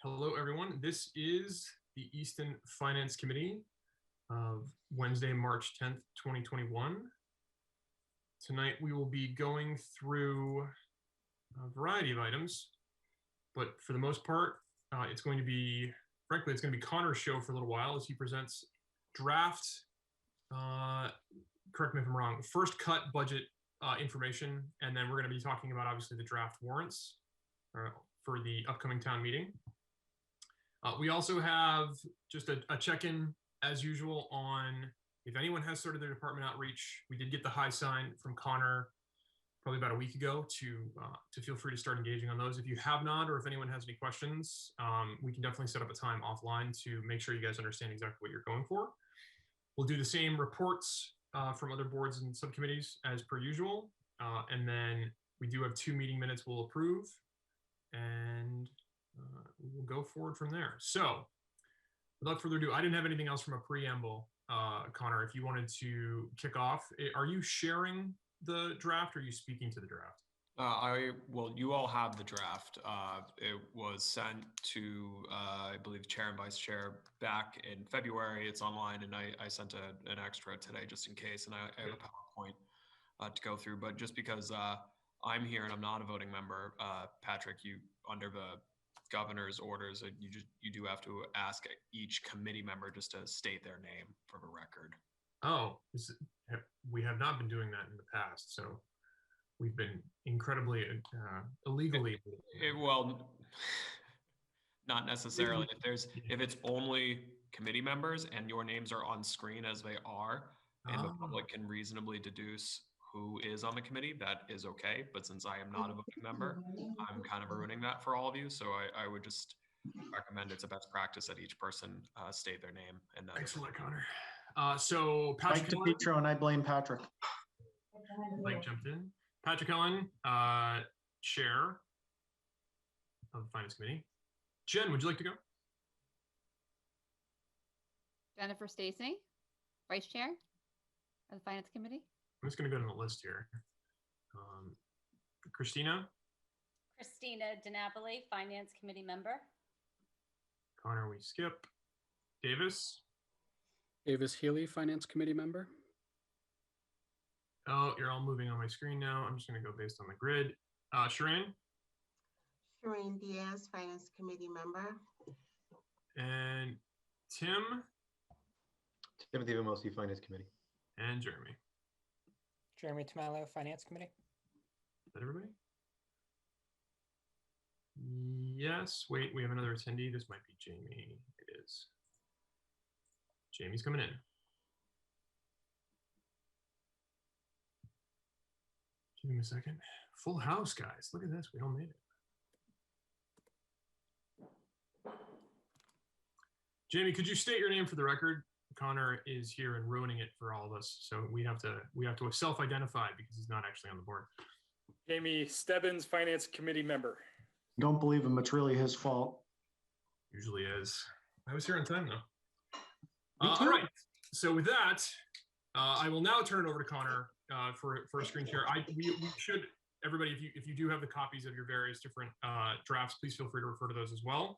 Hello, everyone. This is the Easton Finance Committee of Wednesday, March 10th, 2021. Tonight, we will be going through a variety of items, but for the most part, it's going to be Connor's show for a little while as he presents draft, correct me if I'm wrong, first cut budget information, and then we're going to be talking about, obviously, the draft warrants for the upcoming town meeting. We also have just a check-in, as usual, on if anyone has started their department outreach. We did get the high sign from Connor probably about a week ago to feel free to start engaging on those. If you have not, or if anyone has any questions, we can definitely set up a time offline to make sure you guys understand exactly what you're going for. We'll do the same reports from other boards and subcommittees as per usual. And then we do have 2 meeting minutes we'll approve, and we'll go forward from there. So without further ado, I didn't have anything else from a preamble. Connor, if you wanted to kick off, are you sharing the draft or are you speaking to the draft? Well, you all have the draft. It was sent to, I believe, Chair and Vice Chair back in February. It's online, and I sent an extra today just in case, and I have a PowerPoint to go through. But just because I'm here and I'm not a voting member, Patrick, you under the governor's orders, you do have to ask each committee member just to state their name for the record. Oh, we have not been doing that in the past, so we've been incredibly illegally. Well, not necessarily. If it's only committee members and your names are on screen as they are, and the public can reasonably deduce who is on the committee, that is okay. But since I am not a voting member, I'm kind of ruining that for all of you. So I would just recommend it's a best practice that each person state their name. And excellent, Connor. So Patrick Dpw, and I blame Patrick. Mike jumped in. Patrick Ellen, Chair of the Finance Committee. Jen, would you like to go? Jennifer Stacy, Vice Chair of the Finance Committee. I'm just going to go to the list here. Christina DiNapoli, Finance Committee member. Connor, we skip. Davis Healy, Finance Committee member. Oh, you're all moving on my screen now. I'm just going to go based on the grid. Shireen Diaz, Finance Committee member. And Timothy Vimosi, Finance Committee. And Jeremy Tamalo, Finance Committee. Is that everybody? Yes. Wait, we have another attendee. This might be Jamie. It is. Jamie's coming in. Give me a second. Full house, guys. Look at this. We all made it. Jamie, could you state your name for the record? Connor is here and ruining it for all of us. So we have to self-identify because he's not actually on the board. Jamie Stebbins, Finance Committee member. Don't believe him. It's really his fault. Usually is. I was here on time though. All right. So with that, I will now turn it over to Connor for a screen share. We should, everybody, if you do have the copies of your various different drafts, please feel free to refer to those as well.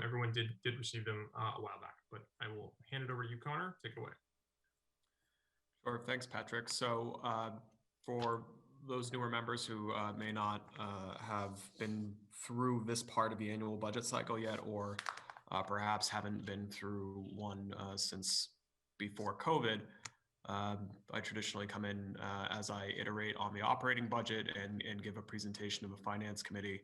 Everyone did receive them a while back, but I will hand it over to you, Connor. Take it away. Sure. Thanks, Patrick. So for those newer members who may not have been through this part of the annual budget cycle yet, or perhaps haven't been through one since before COVID, I traditionally come in as I iterate on the operating budget and give a presentation to the Finance Committee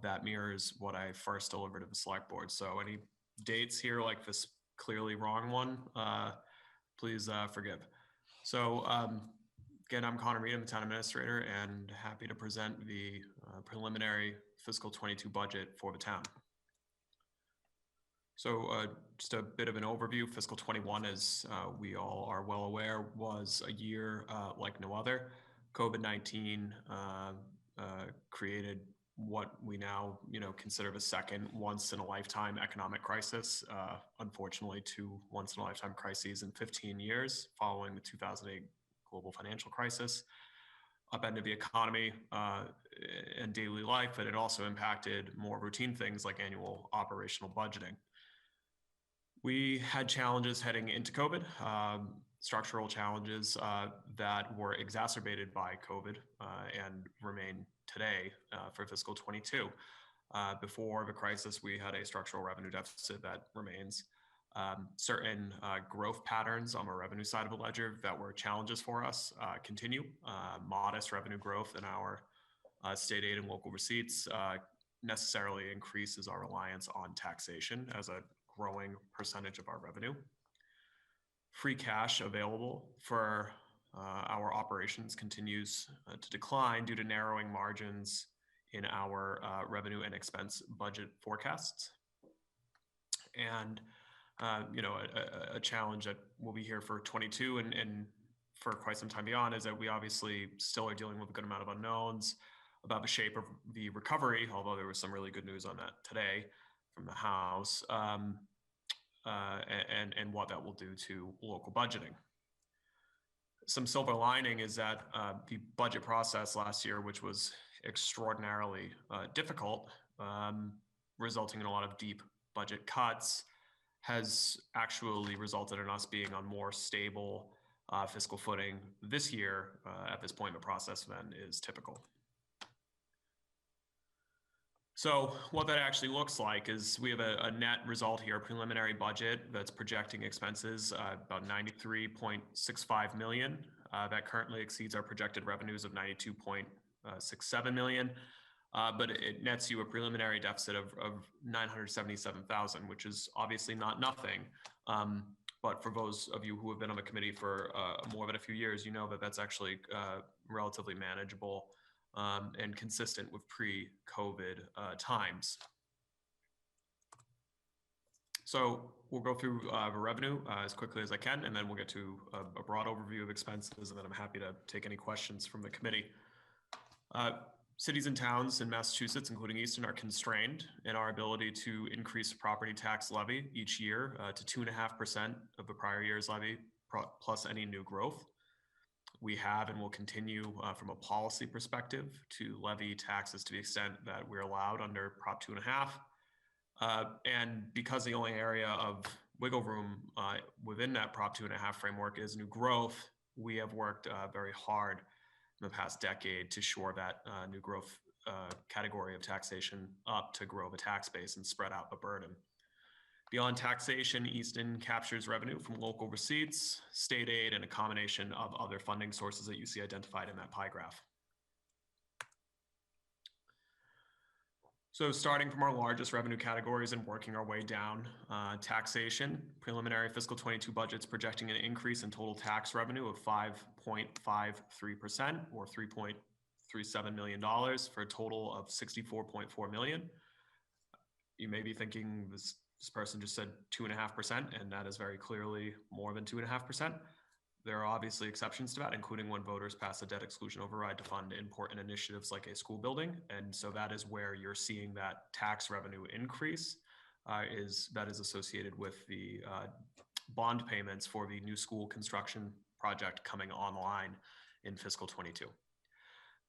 that mirrors what I first delivered to the Select Board. So any dates here like this clearly wrong one, please forgive. So again, I'm Connor Mead, I'm the Town Administrator, and happy to present the preliminary fiscal 22 budget for the town. So just a bit of an overview. Fiscal 21, as we all are well aware, was a year like no other. COVID-19 created what we now consider the second once-in-a-lifetime economic crisis. Unfortunately, 2 once-in-a-lifetime crises in 15 years following the 2008 global financial crisis. upended the economy and daily life, but it also impacted more routine things like annual operational budgeting. We had challenges heading into COVID, structural challenges that were exacerbated by COVID and remain today for fiscal 22. Before the crisis, we had a structural revenue deficit that remains. Certain growth patterns on the revenue side of the ledger that were challenges for us continue. Modest revenue growth in our state aid and local receipts necessarily increases our reliance on taxation as a growing percentage of our revenue. Free cash available for our operations continues to decline due to narrowing margins in our revenue and expense budget forecasts. And a challenge that will be here for 22 and for quite some time beyond is that we obviously still are dealing with a good amount of unknowns about the shape of the recovery, although there was some really good news on that today from the House, and what that will do to local budgeting. Some silver lining is that the budget process last year, which was extraordinarily difficult, resulting in a lot of deep budget cuts, has actually resulted in us being on more stable fiscal footing this year at this point in the process than is typical. So what that actually looks like is we have a net result here, a preliminary budget that's projecting expenses about $93.65 million. That currently exceeds our projected revenues of $92.67 million. But it nets you a preliminary deficit of $977,000, which is obviously not nothing. But for those of you who have been on the committee for more than a few years, you know that that's actually relatively manageable and consistent with pre-COVID times. So we'll go through the revenue as quickly as I can, and then we'll get to a broad overview of expenses, and then I'm happy to take any questions from the committee. Cities and towns in Massachusetts, including Easton, are constrained in our ability to increase property tax levy each year to 2.5% of the prior year's levy plus any new growth. We have and will continue from a policy perspective to levy taxes to the extent that we're allowed under Prop 2.5. And because the only area of wiggle room within that Prop 2.5 framework is new growth, we have worked very hard in the past decade to shore that new growth category of taxation up to grow the tax base and spread out the burden. Beyond taxation, Easton captures revenue from local receipts, state aid, and a combination of other funding sources that you see identified in that pie graph. So starting from our largest revenue categories and working our way down, taxation, preliminary fiscal 22 budget's projecting an increase in total tax revenue of 5.53% or $3.37 million for a total of $64.4 million. You may be thinking this person just said 2.5%, and that is very clearly more than 2.5%. There are obviously exceptions to that, including when voters pass a debt exclusion override to fund important initiatives like a school building. And so that is where you're seeing that tax revenue increase that is associated with the bond payments for the new school construction project coming online in fiscal 22.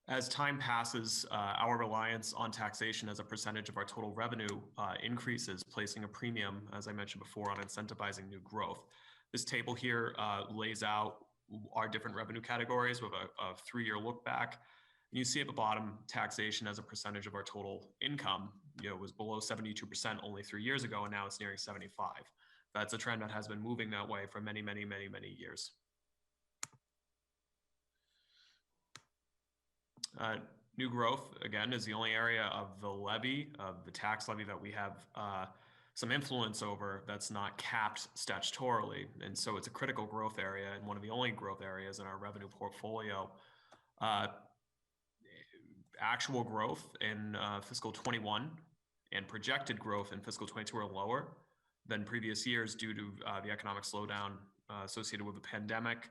As time passes, our reliance on taxation as a percentage of our total revenue increases, placing a premium, as I mentioned before, on incentivizing new growth. This table here lays out our different revenue categories with a 3-year look back. And you see at the bottom, taxation as a percentage of our total income, was below 72% only 3 years ago, and now it's nearing 75. That's a trend that has been moving that way for many, many, many, many years. New growth, again, is the only area of the levy, of the tax levy that we have some influence over that's not capped statutorily. And so it's a critical growth area and one of the only growth areas in our revenue portfolio. Actual growth in fiscal 21 and projected growth in fiscal 22 are lower than previous years due to the economic slowdown associated with the pandemic.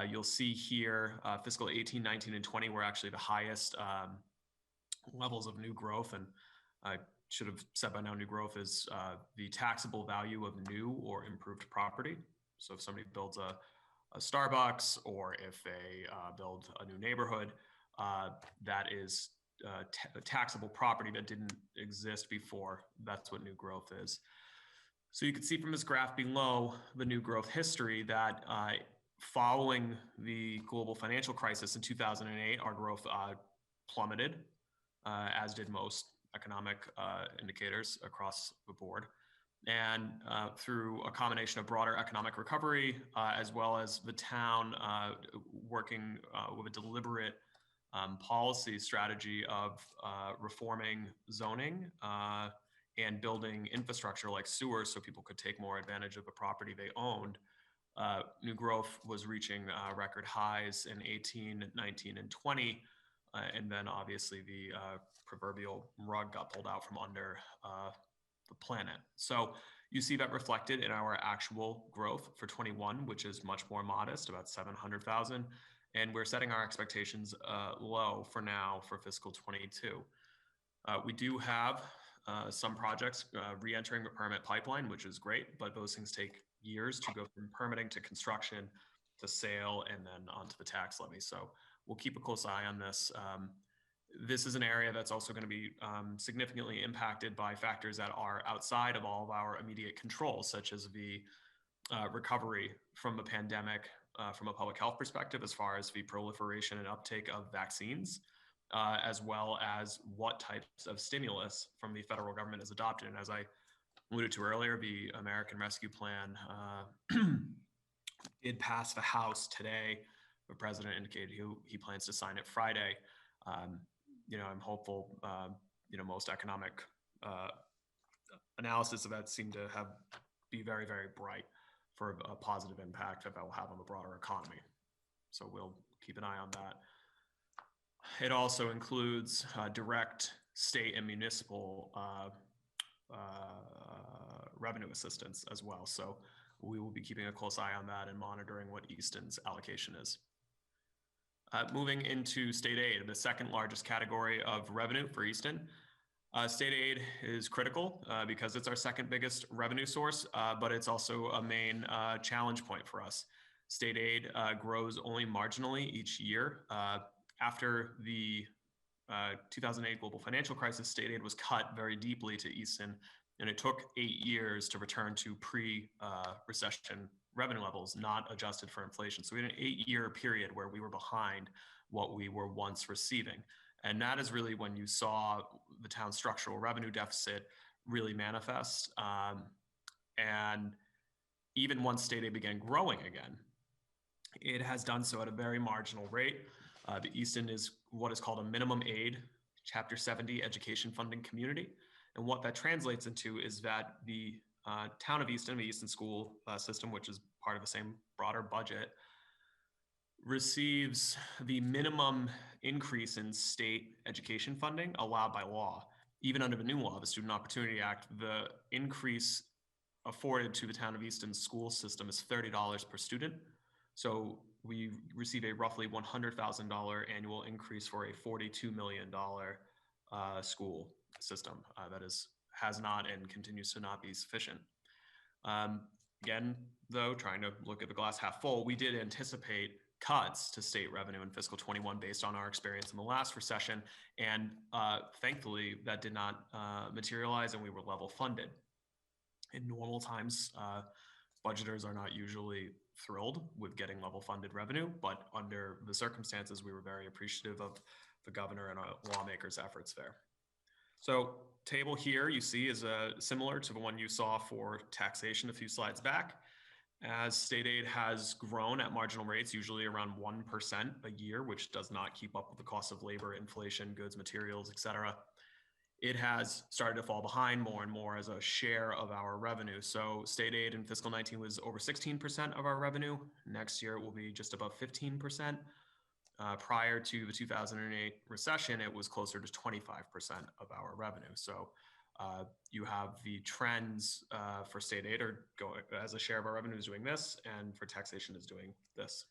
You'll see here fiscal 18, 19, and 20 were actually the highest levels of new growth. And I should have said by now, new growth is the taxable value of new or improved property. So if somebody builds a Starbucks or if they build a new neighborhood, that is taxable property that didn't exist before. That's what new growth is. So you can see from this graph below the new growth history that following the global financial crisis in 2008, our growth plummeted, as did most economic indicators across the board. And through a combination of broader economic recovery, as well as the town working with a deliberate policy strategy of reforming zoning and building infrastructure like sewers so people could take more advantage of the property they owned, new growth was reaching record highs in 18, 19, and 20. And then obviously the proverbial rug got pulled out from under the planet. So you see that reflected in our actual growth for 21, which is much more modest, about 700,000. And we're setting our expectations low for now for fiscal 22. We do have some projects re-entering the permit pipeline, which is great, but those things take years to go from permitting to construction to sale and then onto the tax levy. So we'll keep a close eye on this. This is an area that's also going to be significantly impacted by factors that are outside of all of our immediate control, such as the recovery from the pandemic from a public health perspective, as far as the proliferation and uptake of vaccines, as well as what types of stimulus from the federal government is adopted. And as I alluded to earlier, the American Rescue Plan did pass the House today. The president indicated he plans to sign it Friday. I'm hopeful, most economic analysis of that seem to be very, very bright for a positive impact that will have on the broader economy. So we'll keep an eye on that. It also includes direct state and municipal revenue assistance as well. So we will be keeping a close eye on that and monitoring what Easton's allocation is. Moving into state aid, the second largest category of revenue for Easton. State aid is critical because it's our second biggest revenue source, but it's also a main challenge point for us. State aid grows only marginally each year. After the 2008 global financial crisis, state aid was cut very deeply to Easton, and it took 8 years to return to pre-recession revenue levels, not adjusted for inflation. So we had an 8-year period where we were behind what we were once receiving. And that is really when you saw the town's structural revenue deficit really manifest. And even once state aid began growing again, it has done so at a very marginal rate. The Easton is what is called a minimum aid, Chapter 70 education funding community. And what that translates into is that the town of Easton, the Easton school system, which is part of the same broader budget, receives the minimum increase in state education funding allowed by law. Even under the new law, the Student Opportunity Act, the increase afforded to the town of Easton's school system is $30 per student. So we receive a roughly $100,000 annual increase for a $42 million school system that has not and continues to not be sufficient. Again, though, trying to look at the glass half full, we did anticipate cuts to state revenue in fiscal 21 based on our experience in the last recession. And thankfully, that did not materialize and we were level funded. In normal times, budgeters are not usually thrilled with getting level funded revenue, but under the circumstances, we were very appreciative of the governor and our lawmakers' efforts there. So table here you see is similar to the one you saw for taxation a few slides back. As state aid has grown at marginal rates, usually around 1% a year, which does not keep up with the cost of labor, inflation, goods, materials, et cetera, it has started to fall behind more and more as a share of our revenue. So state aid in fiscal 19 was over 16% of our revenue. Next year, it will be just above 15%. Prior to the 2008 recession, it was closer to 25% of our revenue. So you have the trends for state aid are going as a share of our revenue is doing this, and for taxation is doing this.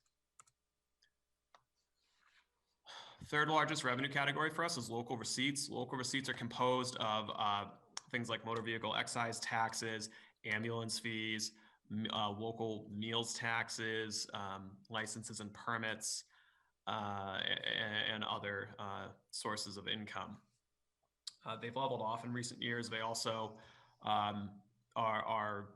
Third largest revenue category for us is local receipts. Local receipts are composed of things like motor vehicle excise taxes, ambulance fees, local meals taxes, licenses and permits. and other sources of income. They've leveled off in recent years. They also are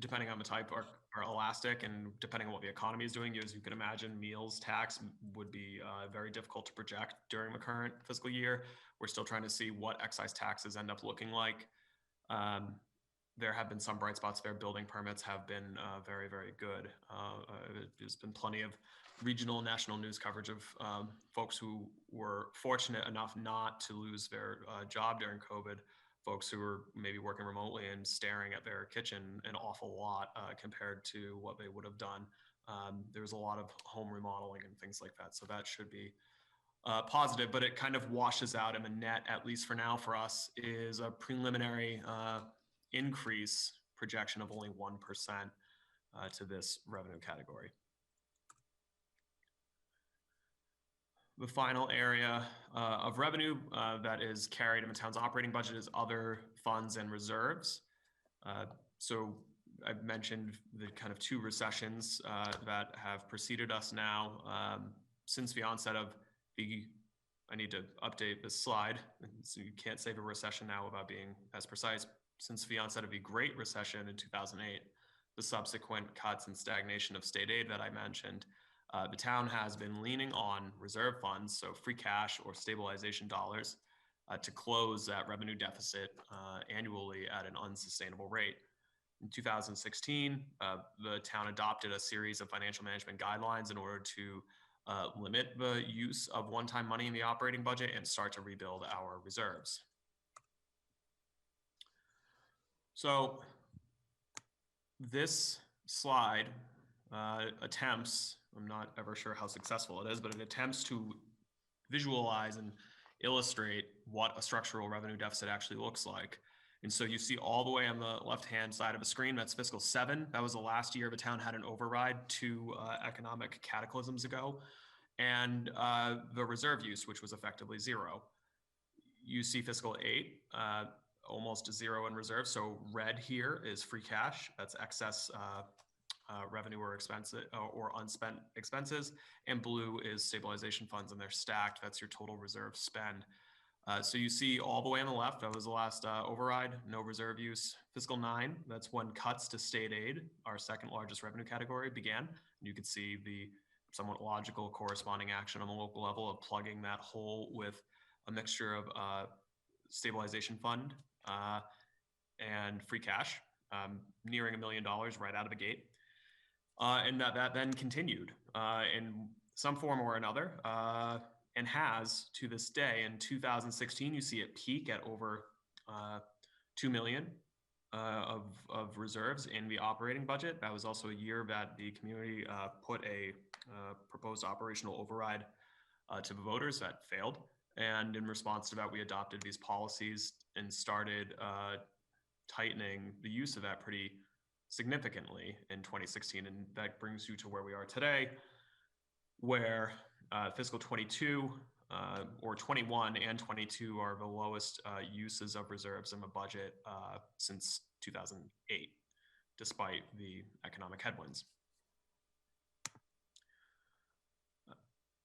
depending on the type, are elastic, and depending on what the economy is doing, as you can imagine, meals tax would be very difficult to project during the current fiscal year. We're still trying to see what excise taxes end up looking like. There have been some bright spots there. Building permits have been very, very good. There's been plenty of regional and national news coverage of folks who were fortunate enough not to lose their job during COVID, folks who were maybe working remotely and staring at their kitchen an awful lot compared to what they would have done. There's a lot of home remodeling and things like that. So that should be positive, but it kind of washes out, and the net, at least for now for us, is a preliminary increase projection of only 1% to this revenue category. The final area of revenue that is carried in the town's operating budget is other funds and reserves. So I've mentioned the kind of two recessions that have preceded us now since the onset of the, I need to update this slide, so you can't save a recession now without being as precise. Since the onset of the Great Recession in 2008, the subsequent cuts and stagnation of state aid that I mentioned, the town has been leaning on reserve funds, so free cash or stabilization dollars, to close that revenue deficit annually at an unsustainable rate. In 2016, the town adopted a series of financial management guidelines in order to limit the use of one-time money in the operating budget and start to rebuild our reserves. So this slide attempts, I'm not ever sure how successful it is, but it attempts to visualize and illustrate what a structural revenue deficit actually looks like. And so you see all the way on the left-hand side of the screen, that's fiscal 7. That was the last year the town had an override 2 economic cataclysms ago. And the reserve use, which was effectively 0. You see fiscal 8, almost 0 in reserve. So red here is free cash. That's excess revenue or expenses or unspent expenses. And blue is stabilization funds, and they're stacked. That's your total reserve spend. So you see all the way on the left, that was the last override, no reserve use. Fiscal 9, that's when cuts to state aid, our second largest revenue category, began. You could see the somewhat logical corresponding action on the local level of plugging that hole with a mixture of stabilization fund and free cash, nearing $1 million right out of the gate. And that then continued in some form or another, and has to this day. In 2016, you see it peak at over 2 million of reserves in the operating budget. That was also a year that the community put a proposed operational override to the voters that failed. And in response to that, we adopted these policies and started tightening the use of that pretty significantly in 2016. And that brings you to where we are today, where fiscal 22 or 21 and 22 are the lowest uses of reserves in the budget since 2008, despite the economic headwinds.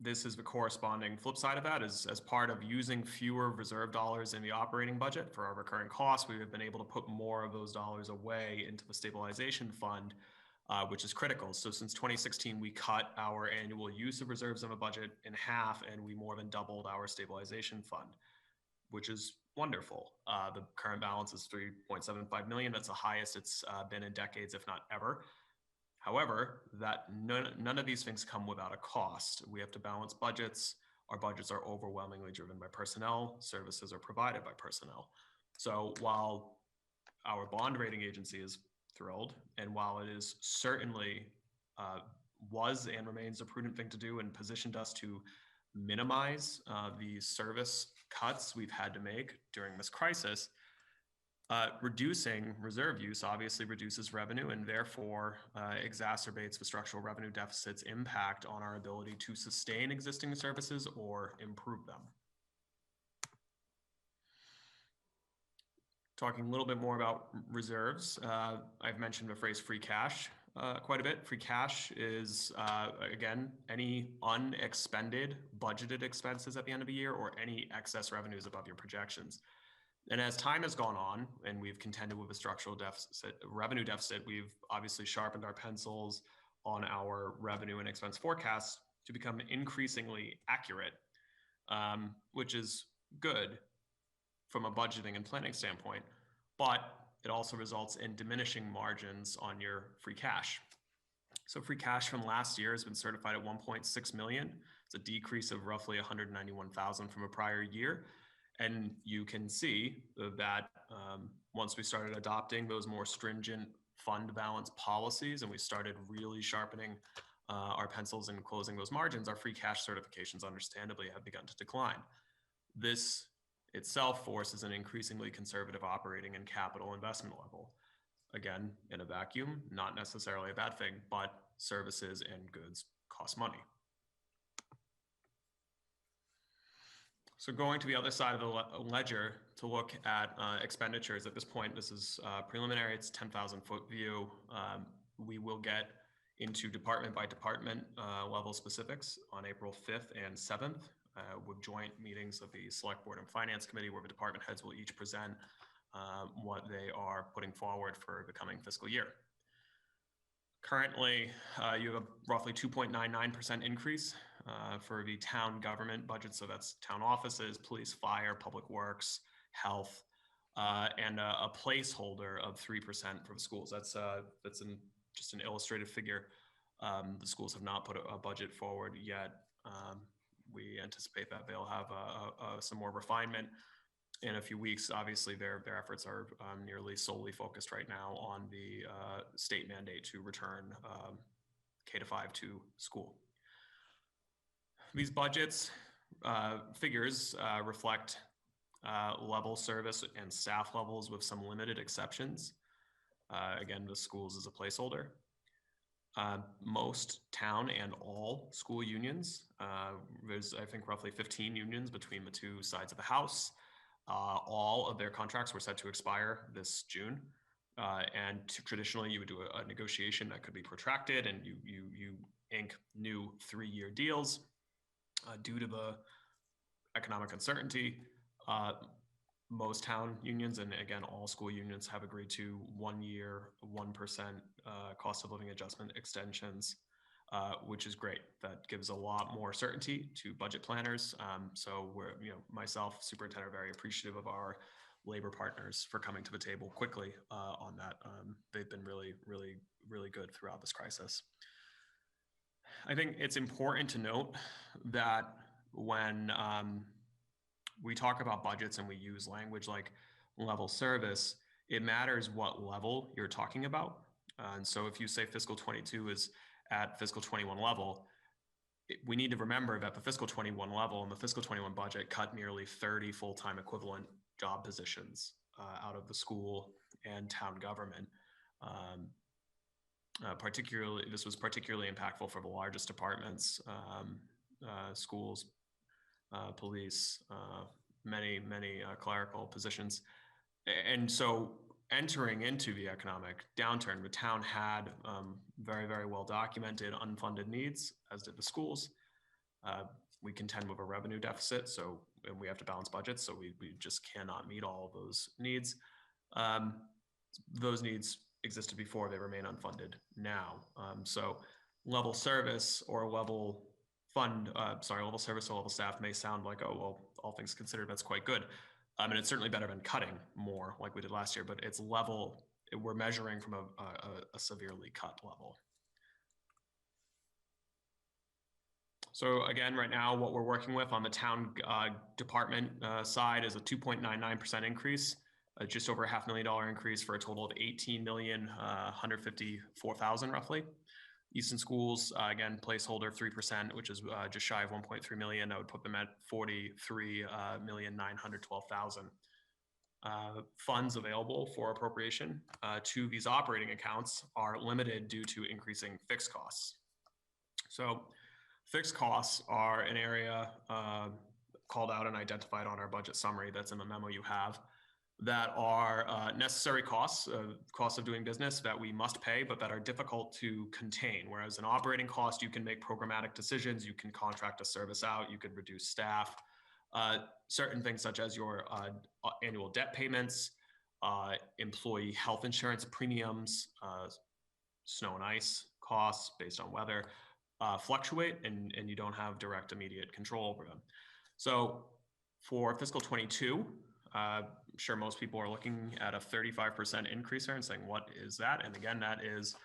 This is the corresponding flip side of that. As part of using fewer reserve dollars in the operating budget for our recurring costs, we have been able to put more of those dollars away into the stabilization fund, which is critical. So since 2016, we cut our annual use of reserves in the budget in half, and we more than doubled our stabilization fund, which is wonderful. The current balance is 3.75 million. That's the highest it's been in decades, if not ever. However, that none of these things come without a cost. We have to balance budgets. Our budgets are overwhelmingly driven by personnel. Services are provided by personnel. So while our bond rating agency is thrilled, and while it is certainly was and remains a prudent thing to do and positioned us to minimize the service cuts we've had to make during this crisis, reducing reserve use obviously reduces revenue and therefore exacerbates the structural revenue deficit's impact on our ability to sustain existing services or improve them. Talking a little bit more about reserves, I've mentioned the phrase free cash. quite a bit. Free cash is, again, any unexpended budgeted expenses at the end of the year or any excess revenues above your projections. And as time has gone on and we've contended with a structural deficit, revenue deficit, we've obviously sharpened our pencils on our revenue and expense forecasts to become increasingly accurate, which is good from a budgeting and planning standpoint, but it also results in diminishing margins on your free cash. So free cash from last year has been certified at 1.6 million. It's a decrease of roughly 191,000 from a prior year. And you can see that once we started adopting those more stringent fund balance policies and we started really sharpening our pencils and closing those margins, our free cash certifications understandably have begun to decline. This itself forces an increasingly conservative operating and capital investment level. Again, in a vacuum, not necessarily a bad thing, but services and goods cost money. So going to the other side of the ledger to look at expenditures at this point, this is preliminary, it's 10,000 foot view. We will get into department by department level specifics on April 5th and 7th with joint meetings of the Select Board and Finance Committee where the department heads will each present what they are putting forward for the coming fiscal year. Currently, you have a roughly 2.99% increase for the town government budget. So that's town offices, police, fire, public works, health, and a placeholder of 3% for the schools. That's just an illustrative figure. The schools have not put a budget forward yet. We anticipate that they'll have some more refinement in a few weeks. Obviously, their efforts are nearly solely focused right now on the state mandate to return K-5 to school. These budgets figures reflect level service and staff levels with some limited exceptions. Again, the schools is a placeholder. Most town and all school unions, there's I think roughly 15 unions between the two sides of the house. All of their contracts were set to expire this June. And traditionally you would do a negotiation that could be protracted and you ink new 3-year deals. Due to the economic uncertainty, most town unions and again all school unions have agreed to 1 year 1% cost of living adjustment extensions, which is great. That gives a lot more certainty to budget planners. So we're, myself, superintendent, are very appreciative of our labor partners for coming to the table quickly on that. They've been really, really, really good throughout this crisis. I think it's important to note that when we talk about budgets and we use language like level service, it matters what level you're talking about. And so if you say fiscal 22 is at fiscal 21 level, we need to remember that the fiscal 21 level and the fiscal 21 budget cut nearly 30 full-time equivalent job positions out of the school and town government. This was particularly impactful for the largest departments, schools, police, many clerical positions. And so entering into the economic downturn, the town had very, very well documented unfunded needs, as did the schools. We contend with a revenue deficit, and we have to balance budgets, so we just cannot meet all of those needs. Those needs existed before, they remain unfunded now. So level service or level service or level staff may sound like, oh, well, all things considered, that's quite good. And it's certainly better than cutting more like we did last year, but it's level, we're measuring from a severely cut level. So again, right now, what we're working with on the town department side is a 2.99% increase, just over a $500,000 increase for a total of $18,154,000 roughly. Easton schools, again, placeholder 3%, which is just shy of 1.3 million. That would put them at 43,912,000. Funds available for appropriation to these operating accounts are limited due to increasing fixed costs. So fixed costs are an area called out and identified on our budget summary that's in the memo you have. that are necessary costs, costs of doing business that we must pay, but that are difficult to contain. Whereas an operating cost, you can make programmatic decisions, you can contract a service out, you could reduce staff. Certain things such as your annual debt payments, employee health insurance premiums, snow and ice costs based on weather fluctuate, and you don't have direct immediate control over them. So for fiscal 22, I'm sure most people are looking at a 35% increase here and saying, what is that? And again, that is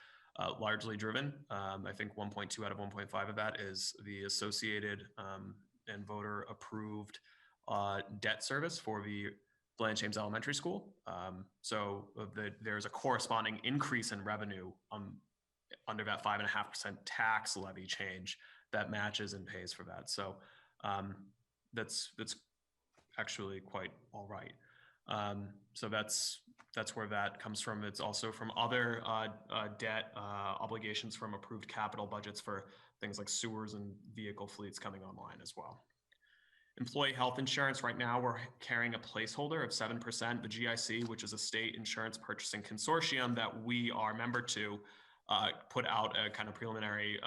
largely driven. I think 1.2 out of 1.5 of that is the associated and voter approved debt service for the Bland James Elementary School. There's a corresponding increase in revenue under that 5.5% tax levy change that matches and pays for that. So that's actually quite all right. So that's where that comes from. It's also from other debt obligations from approved capital budgets for things like sewers and vehicle fleets coming online as well. Employee health insurance, right now we're carrying a placeholder of 7%. The GIC, which is a state insurance purchasing consortium that we are member to, put out a kind of preliminary,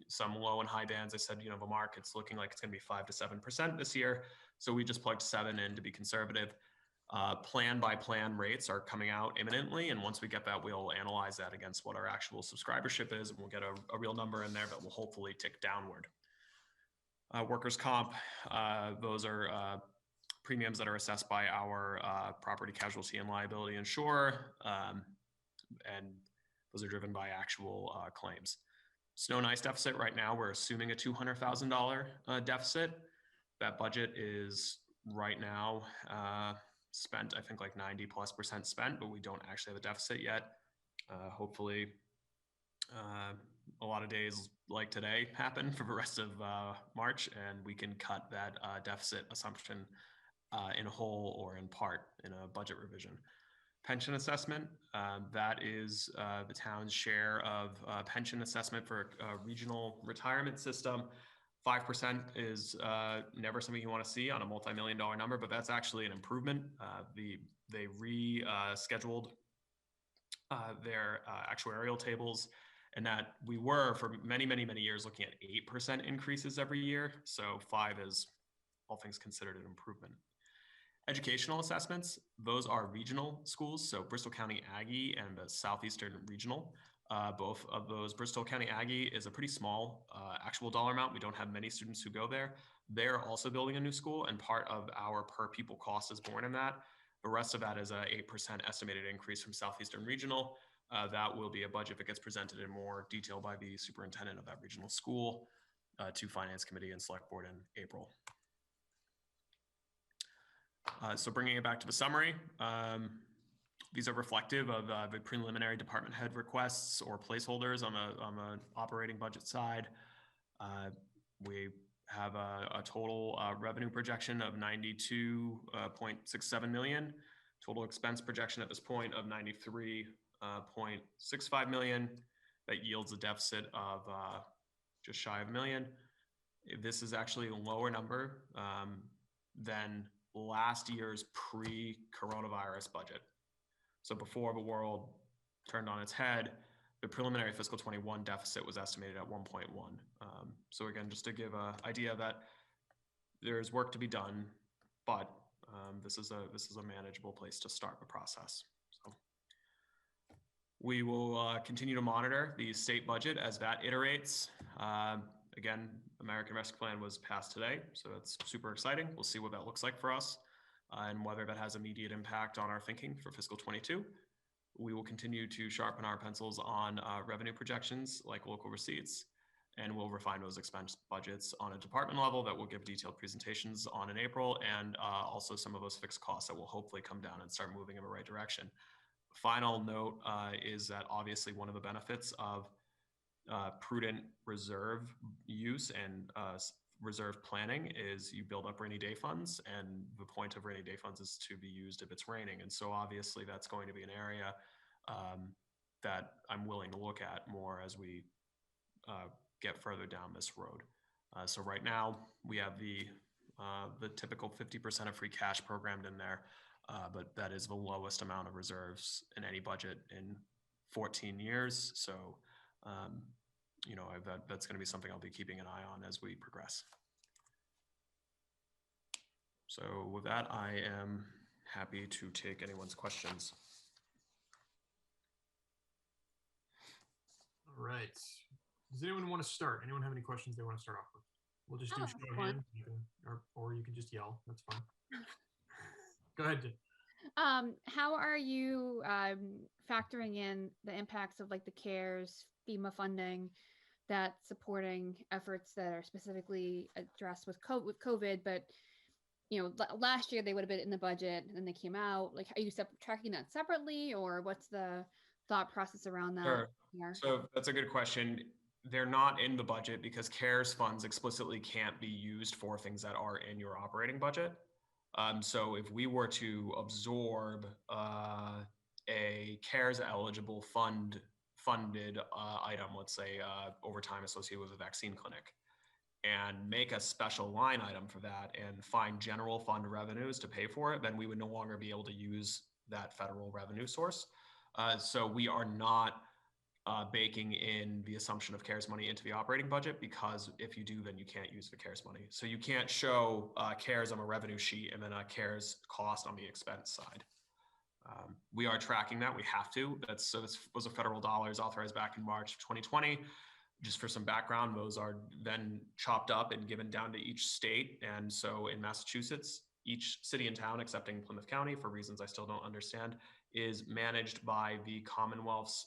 some low and high bands. I said, the market's looking like it's going to be 5 to 7% this year. So we just plugged 7 in to be conservative. Plan by plan rates are coming out imminently. And once we get that, we'll analyze that against what our actual subscribership is. And we'll get a real number in there that will hopefully tick downward. Workers' comp, those are premiums that are assessed by our property casualty and liability insurer. And those are driven by actual claims. Snow and ice deficit right now, we're assuming a $200,000 deficit. That budget is right now spent, I think like 90+% spent, but we don't actually have a deficit yet. Hopefully a lot of days like today happen for the rest of March, and we can cut that deficit assumption in whole or in part in a budget revision. Pension assessment, that is the town's share of pension assessment for a regional retirement system. 5% is never something you want to see on a multi-million-dollar number, but that's actually an improvement. They rescheduled their actuarial tables, and that we were for many, many, many years looking at 8% increases every year. So 5 is, all things considered, an improvement. Educational assessments, those are regional schools. So Bristol County Aggie and the Southeastern Regional. Both of those, Bristol County Aggie is a pretty small actual dollar amount. We don't have many students who go there. They're also building a new school, and part of our per pupil cost is borne in that. The rest of that is a 8% estimated increase from Southeastern Regional. That will be a budget that gets presented in more detail by the superintendent of that regional school to Finance Committee and Select Board in April. So bringing it back to the summary, these are reflective of the preliminary department head requests or placeholders on the operating budget side. We have a total revenue projection of 92.67 million, total expense projection at this point of 93.65 million. That yields a deficit of just shy of $1 million. This is actually a lower number than last year's pre-coronavirus budget. So before the world turned on its head, the preliminary fiscal 21 deficit was estimated at 1.1. So again, just to give an idea that there's work to be done, but this is a manageable place to start the process. So we will continue to monitor the state budget as that iterates. Again, American Rescue Plan was passed today, so that's super exciting. We'll see what that looks like for us and whether that has immediate impact on our thinking for fiscal 22. We will continue to sharpen our pencils on revenue projections like local receipts, and we'll refine those expense budgets on a department level that we'll give detailed presentations on in April, and also some of those fixed costs that will hopefully come down and start moving in the right direction. Final note is that obviously one of the benefits of prudent reserve use and reserve planning is you build up rainy day funds, and the point of rainy day funds is to be used if it's raining. And so obviously that's going to be an area that I'm willing to look at more as we get further down this road. So right now we have the typical 50% of free cash programmed in there. but that is the lowest amount of reserves in any budget in 14 years. So, you know, that's going to be something I'll be keeping an eye on as we progress. So with that, I am happy to take anyone's questions. All right. Does anyone want to start? Anyone have any questions they want to start off with? We'll just do Oh, show of fine. hands, or you can just yell. That's fine. Go ahead, Jen. How are you factoring in the impacts of like the CARES, FEMA funding, that's supporting efforts that are specifically addressed with COVID, but you know, last year they would have been in the budget and then they came out. Like, are you tracking that separately, or what's the thought process around that? Sure. Here? So that's a good question. They're not in the budget because CARES funds explicitly can't be used for things that are in your operating budget. So if we were to absorb a CARES eligible funded item, let's say overtime associated with a vaccine clinic, and make a special line item for that and find general fund revenues to pay for it, then we would no longer be able to use that federal revenue source. So we are not baking in the assumption of CARES money into the operating budget, because if you do, then you can't use the CARES money. So you can't show CARES on a revenue sheet and then a CARES cost on the expense side. We are tracking that. We have to. Those are federal dollars authorized back in March of 2020. Just for some background, those are then chopped up and given down to each state. And so in Massachusetts, each city and town, excepting Plymouth County, for reasons I still don't understand, is managed by the Commonwealth's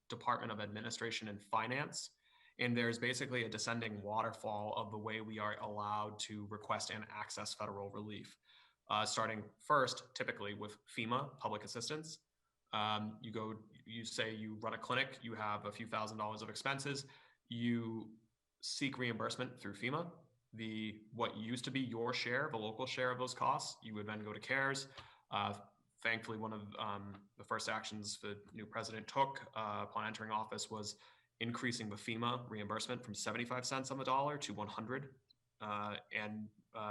Department of Administration and Finance. And there's basically a descending waterfall of the way we are allowed to request and access federal relief. Starting first, typically with FEMA, public assistance. You say you run a clinic, you have a few $1,000s of expenses, you seek reimbursement through FEMA. What used to be your share, the local share of those costs, you would then go to CARES. Thankfully, one of the first actions the new president took upon entering office was increasing the FEMA reimbursement from 75 cents on the dollar to 100 and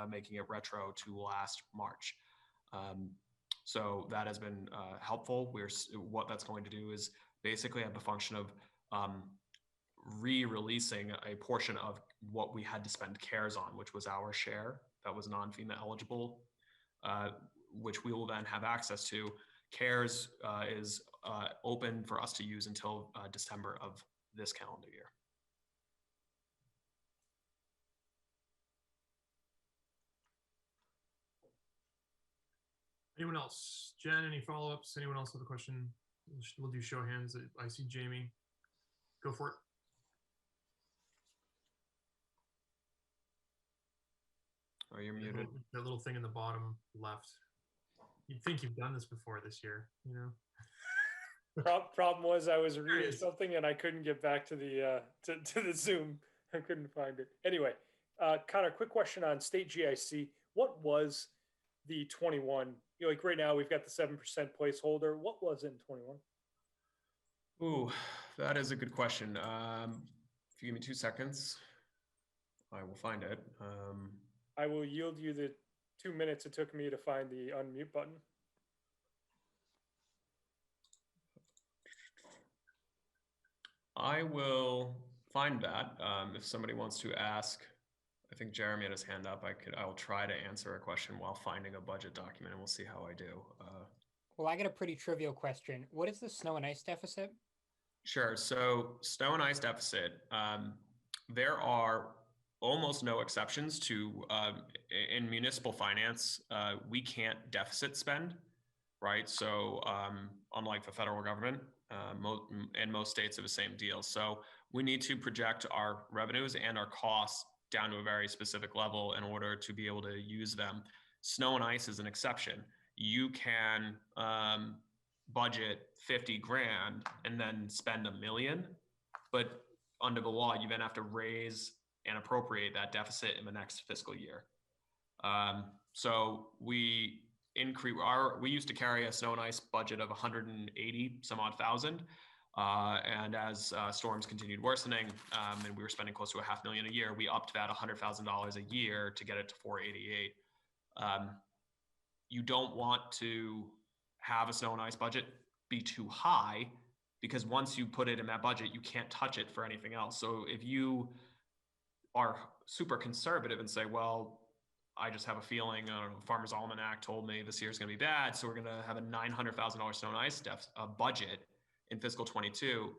making it retro to last March. So that has been helpful. What that's going to do is basically have the function of re-releasing a portion of what we had to spend CARES on, which was our share that was non-FEMA eligible, which we will then have access to. CARES is open for us to use until December of this calendar year. Anyone else? Jen, any follow-ups? Anyone else have a question? We'll do show of hands. I see Jamie. Go for it. Oh, you're muted. That little thing in the bottom left. You'd think you've done this before this year, you know? Problem was I was reading something and I couldn't get back to the to the Zoom. I couldn't find it. Anyway, Connor, quick question on state GIC. What was the 21? You know, like right now we've got the 7% placeholder. What was it in 21? Ooh, that is a good question. If you give me 2 seconds, I will find it. I will yield you the 2 minutes it took me to find the unmute button. I will find that. If somebody wants to ask, I think Jeremy had his hand up. I will try to answer a question while finding a budget document, and we'll see how I do. Well, I got a pretty trivial question. What is the snow and ice deficit? Sure. So snow and ice deficit, there are almost no exceptions to, in municipal finance, we can't deficit spend, right? So unlike the federal government, and most states have the same deal. So we need to project our revenues and our costs down to a very specific level in order to be able to use them. Snow and ice is an exception. You can budget 50 grand and then spend $1 million, but under the law, you then have to raise and appropriate that deficit in the next fiscal year. So we used to carry a snow and ice budget of 180 some odd thousand. And as storms continued worsening, and we were spending close to $500,000 a year, we upped that $100,000 a year to get it to 488. you don't want to have a snow and ice budget be too high, because once you put it in that budget, you can't touch it for anything else. So if you are super conservative and say, well, I just have a feeling, I don't know, Farmer's Almanac told me this year's going to be bad, so we're going to have a $900,000 snow and ice budget in fiscal 22,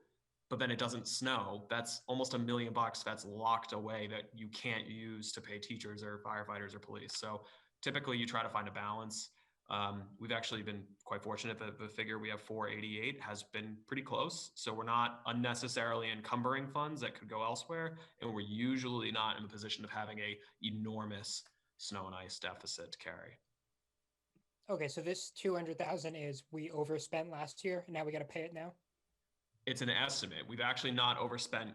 but then it doesn't snow. That's almost $1 million that's locked away that you can't use to pay teachers or firefighters or police. So typically you try to find a balance. We've actually been quite fortunate that the figure we have 488 has been pretty close. So we're not unnecessarily encumbering funds that could go elsewhere. And we're usually not in the position of having a enormous snow and ice deficit to carry. Okay, so this 200,000 is we overspent last year and now we got to pay it now? It's an estimate. We've actually not overspent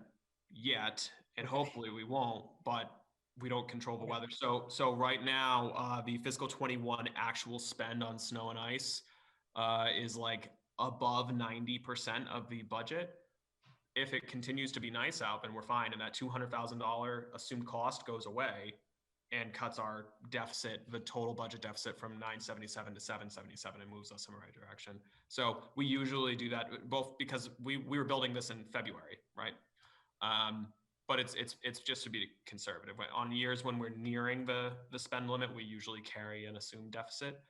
yet, and Okay. hopefully we won't, but we don't control the weather. So right now, the fiscal 21 actual spend on snow and ice is like above 90% of the budget. If it continues to be nice out, then we're fine, and that $200,000 assumed cost goes away and cuts our deficit, the total budget deficit, from 977 to 777, and moves us in the right direction. So we usually do that both because we were building this in February, right? But it's just to be conservative. On years when we're nearing the spend limit, we usually carry an assumed deficit.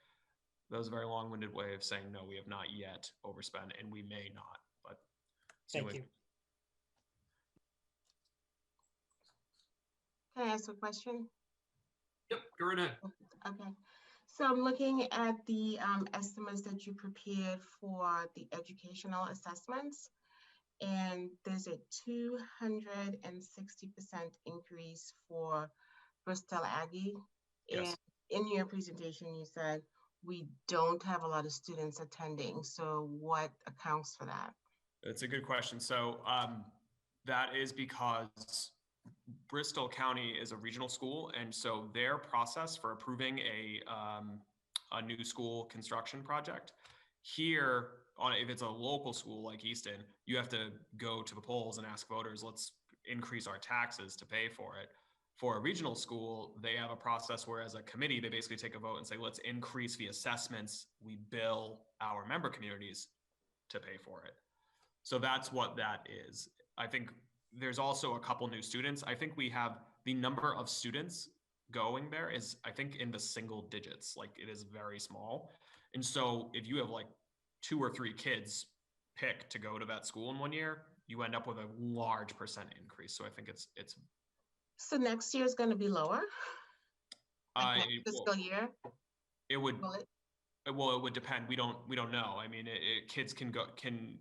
That was a very long-winded way of saying no, we have not yet overspent, and we may not. But Thank you. Can I ask a question? Yep, go right ahead. Okay. So I'm looking at the estimates that you prepared for the educational assessments, and there's a 260% increase for Bristol Aggie. Yes. And in your presentation, you said we don't have a lot of students attending. So what accounts for that? It's a good question. So that is because Bristol County is a regional school, and so their process for approving a new school construction project here, if it's a local school like Easton, you have to go to the polls and ask voters, let's increase our taxes to pay for it. For a regional school, they have a process where, as a committee, they basically take a vote and say, let's increase the assessments we bill our member communities to pay for it. So that's what that is. I think there's also a couple new students. I think we have the number of students going there is, I think, in the single digits. Like, it is very small. And so if you have like 2 or 3 kids pick to go to that school in one year, you end up with a large percent increase. So I think it's So next year is going to be lower? Like next fiscal year? It would. Will it? Well, it would depend. We don't know. I mean, kids can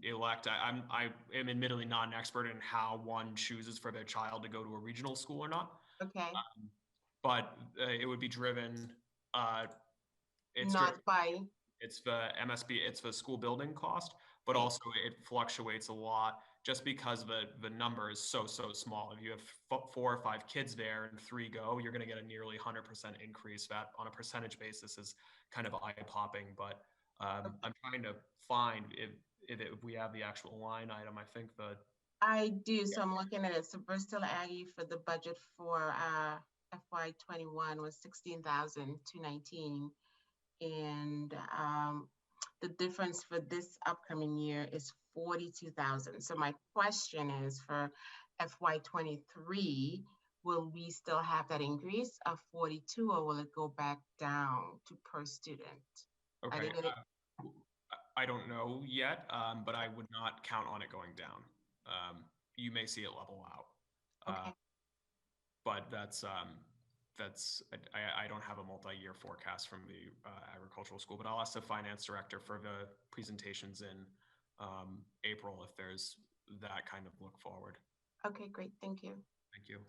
elect. I am admittedly not an expert in how one chooses for their child to go to a regional school or not. Okay. But it would be driven. It's the MSB. It's the school building cost, but also it fluctuates a lot just because the number is so small. If you have 4 or 5 kids there and 3 go, you're going to get a nearly 100% increase. That on a percentage basis is kind of eye-popping, but I'm trying to find if we have the actual line item. I think I do. So I'm looking at it. So Bristol Aggie for the budget for FY21 was $16,219, and the difference for this upcoming year is $42,000. So my question is, for FY23, will we still have that increase of 42, or will it go back down to per student? Okay. I don't know yet, but I would not count on it going down. You may see it level out. Okay. But that's I don't have a multi-year forecast from the agricultural school, but I'll ask the finance director for the presentations in April if there's that kind of look forward. Okay, great. Thank you. Thank you.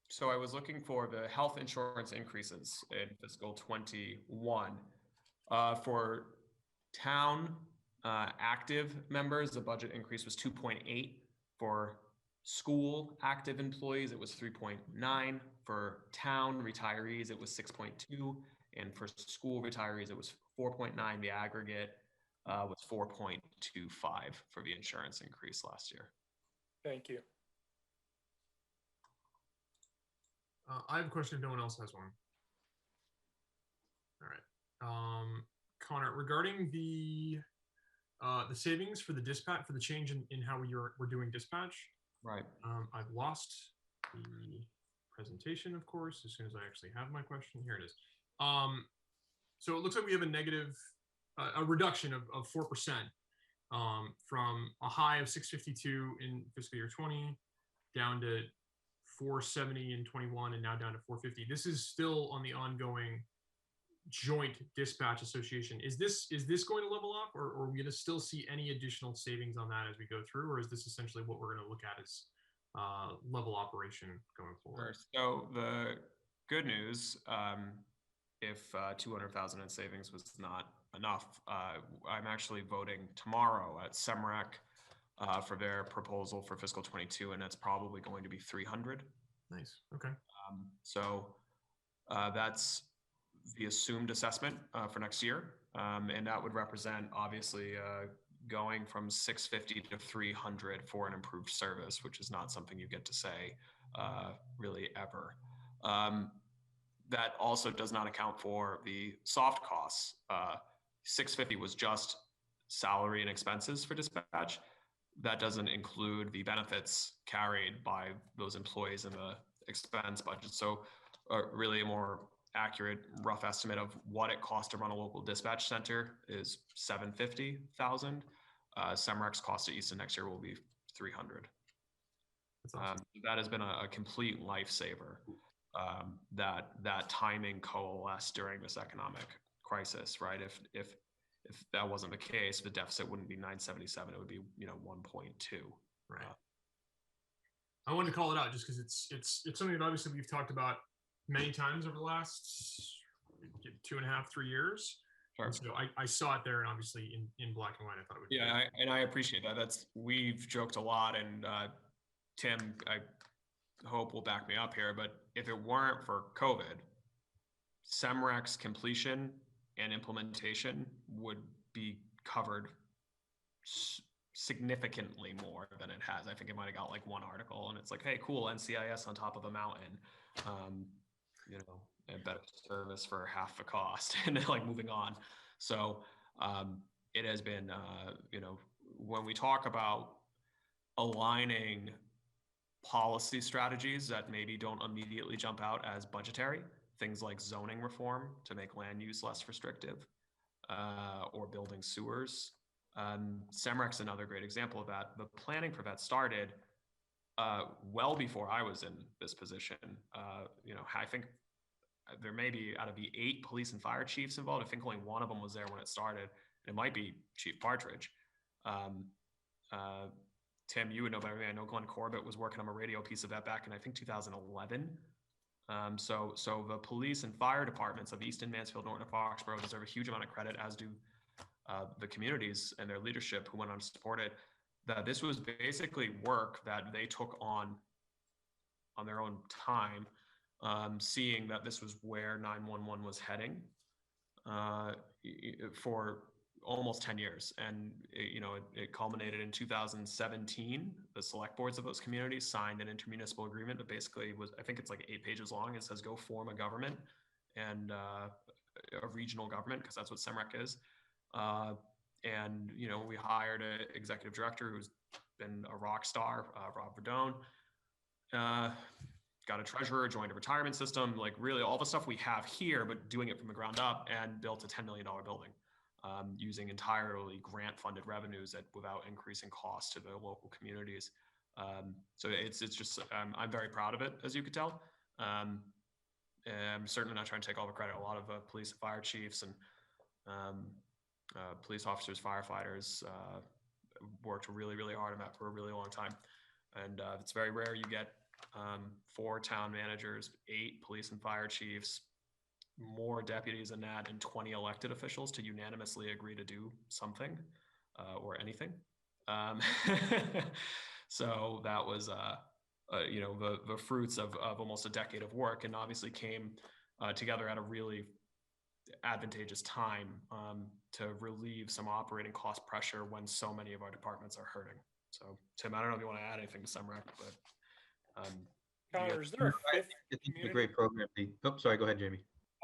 So I was looking for the health insurance increases in fiscal 21. For town active members, the budget increase was 2.8. For school active employees, it was 3.9. For town retirees, it was 6.2. And for school retirees, it was 4.9. The aggregate was 4.25 for the insurance increase last year. Thank you. I have a question if no one else has one. All right. Connor, regarding the savings for the dispatch, for the change in how we're doing dispatch, Right. I've lost the presentation, of course, as soon as I actually have my question. Here it is. So it looks like we have a negative, a reduction of 4%, from a high of 652 in fiscal year 20 down to 470 in 21, and now down to 450. This is still on the ongoing joint dispatch association. Is this going to level off, or are we going to still see any additional savings on that as we go through, or is this essentially what we're going to look at as level operation going forward? So the good news, if 200,000 in savings was not enough, I'm actually voting tomorrow at SEMREC for their proposal for fiscal 22, and it's probably going to be 300. Nice. Okay. So that's the assumed assessment for next year, and that would represent obviously going from 650 to 300 for an improved service, which is not something you get to say really ever. That also does not account for the soft costs. 650 was just salary and expenses for dispatch. That doesn't include the benefits carried by those employees in the expense budget. So really a more accurate rough estimate of what it costs to run a local dispatch center is $750,000. SEMREC's cost to Easton next year will be $300,000. That's awesome. That has been a complete lifesaver. That timing coalesced during this economic crisis, right? If that wasn't the case, the deficit wouldn't be 977; it would be 1.2. Right. I wanted to call it out just because it's something that obviously we've talked about many times over the last 2.5, 3 years. Sure. So I saw it there, and obviously in black and white, I thought it would. Yeah, I appreciate that. We've joked a lot, and Tim, I hope will back me up here, but if it weren't for COVID, SEMREC's completion and implementation would be covered significantly more than it has. I think it might have got like one article, and it's like, hey, cool, NCIS on top of a mountain, and better service for half the cost, and then like moving on. So it has been, when we talk about aligning policy strategies that maybe don't immediately jump out as budgetary, things like zoning reform to make land use less restrictive, or building sewers. SEMREC's another great example of that. The planning for that started well before I was in this position. I think there may be, out of the 8 police and fire chiefs involved, I think only one of them was there when it started. It might be Chief Partridge. Tim, you would know better than me. I know Glenn Corbett was working on a radio piece of that back in, I think, 2011. So the police and fire departments of Easton, Mansfield, Norton, and Foxborough deserve a huge amount of credit, as do the communities and their leadership who went on to support it. That this was basically work that they took on their own time, seeing that this was where 911 was heading for almost 10 years. And it culminated in 2017. The select boards of those communities signed an intermunicipal agreement that basically was, I think it's like 8 pages long. It says go form a government and a regional government, because that's what SEMREC is. And we hired an executive director who's been a rock star, Rob Verdone. Got a treasurer, joined a retirement system, like really all the stuff we have here, but doing it from the ground up, and built a $10 million building using entirely grant-funded revenues without increasing costs to the local communities. So it's just, I'm very proud of it, as you could tell. And I'm certainly not trying to take all the credit. A lot of police and fire chiefs and police officers, firefighters worked really, really hard on that for a really long time. And it's very rare you get 4 town managers, 8 police and fire chiefs, more deputies than that, and 20 elected officials to unanimously agree to do something or anything. So that was, the fruits of almost a decade of work, and obviously came together at a really advantageous time to relieve some operating cost pressure when so many of our departments are hurting. So Tim, I don't know if you want to add anything to SEMREC, but Connor, is there a I think it's a great program. Oh, sorry, go ahead, Jamie.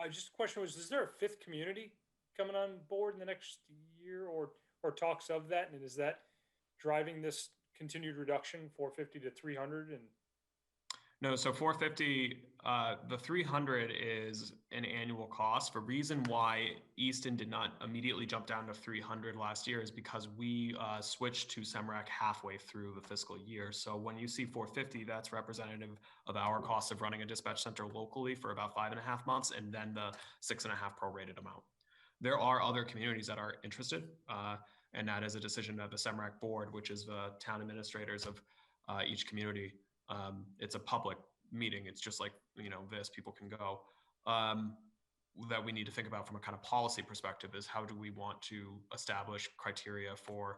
Just the question was, is there a fifth community coming on board in the next year or talks of that? And is that driving this continued reduction 450 to 300? And No, so 450, the 300 is an annual cost. The reason why Easton did not immediately jump down to 300 last year is because we switched to SEMRAC halfway through the fiscal year. So when you see 450, that's representative of our cost of running a dispatch center locally for about 5.5 months, and then the 6.5 prorated amount. There are other communities that are interested, and that is a decision of the SEMRAC board, which is the town administrators of each community. It's a public meeting. It's just like, this, people can go. That we need to think about from a kind of policy perspective is how do we want to establish criteria for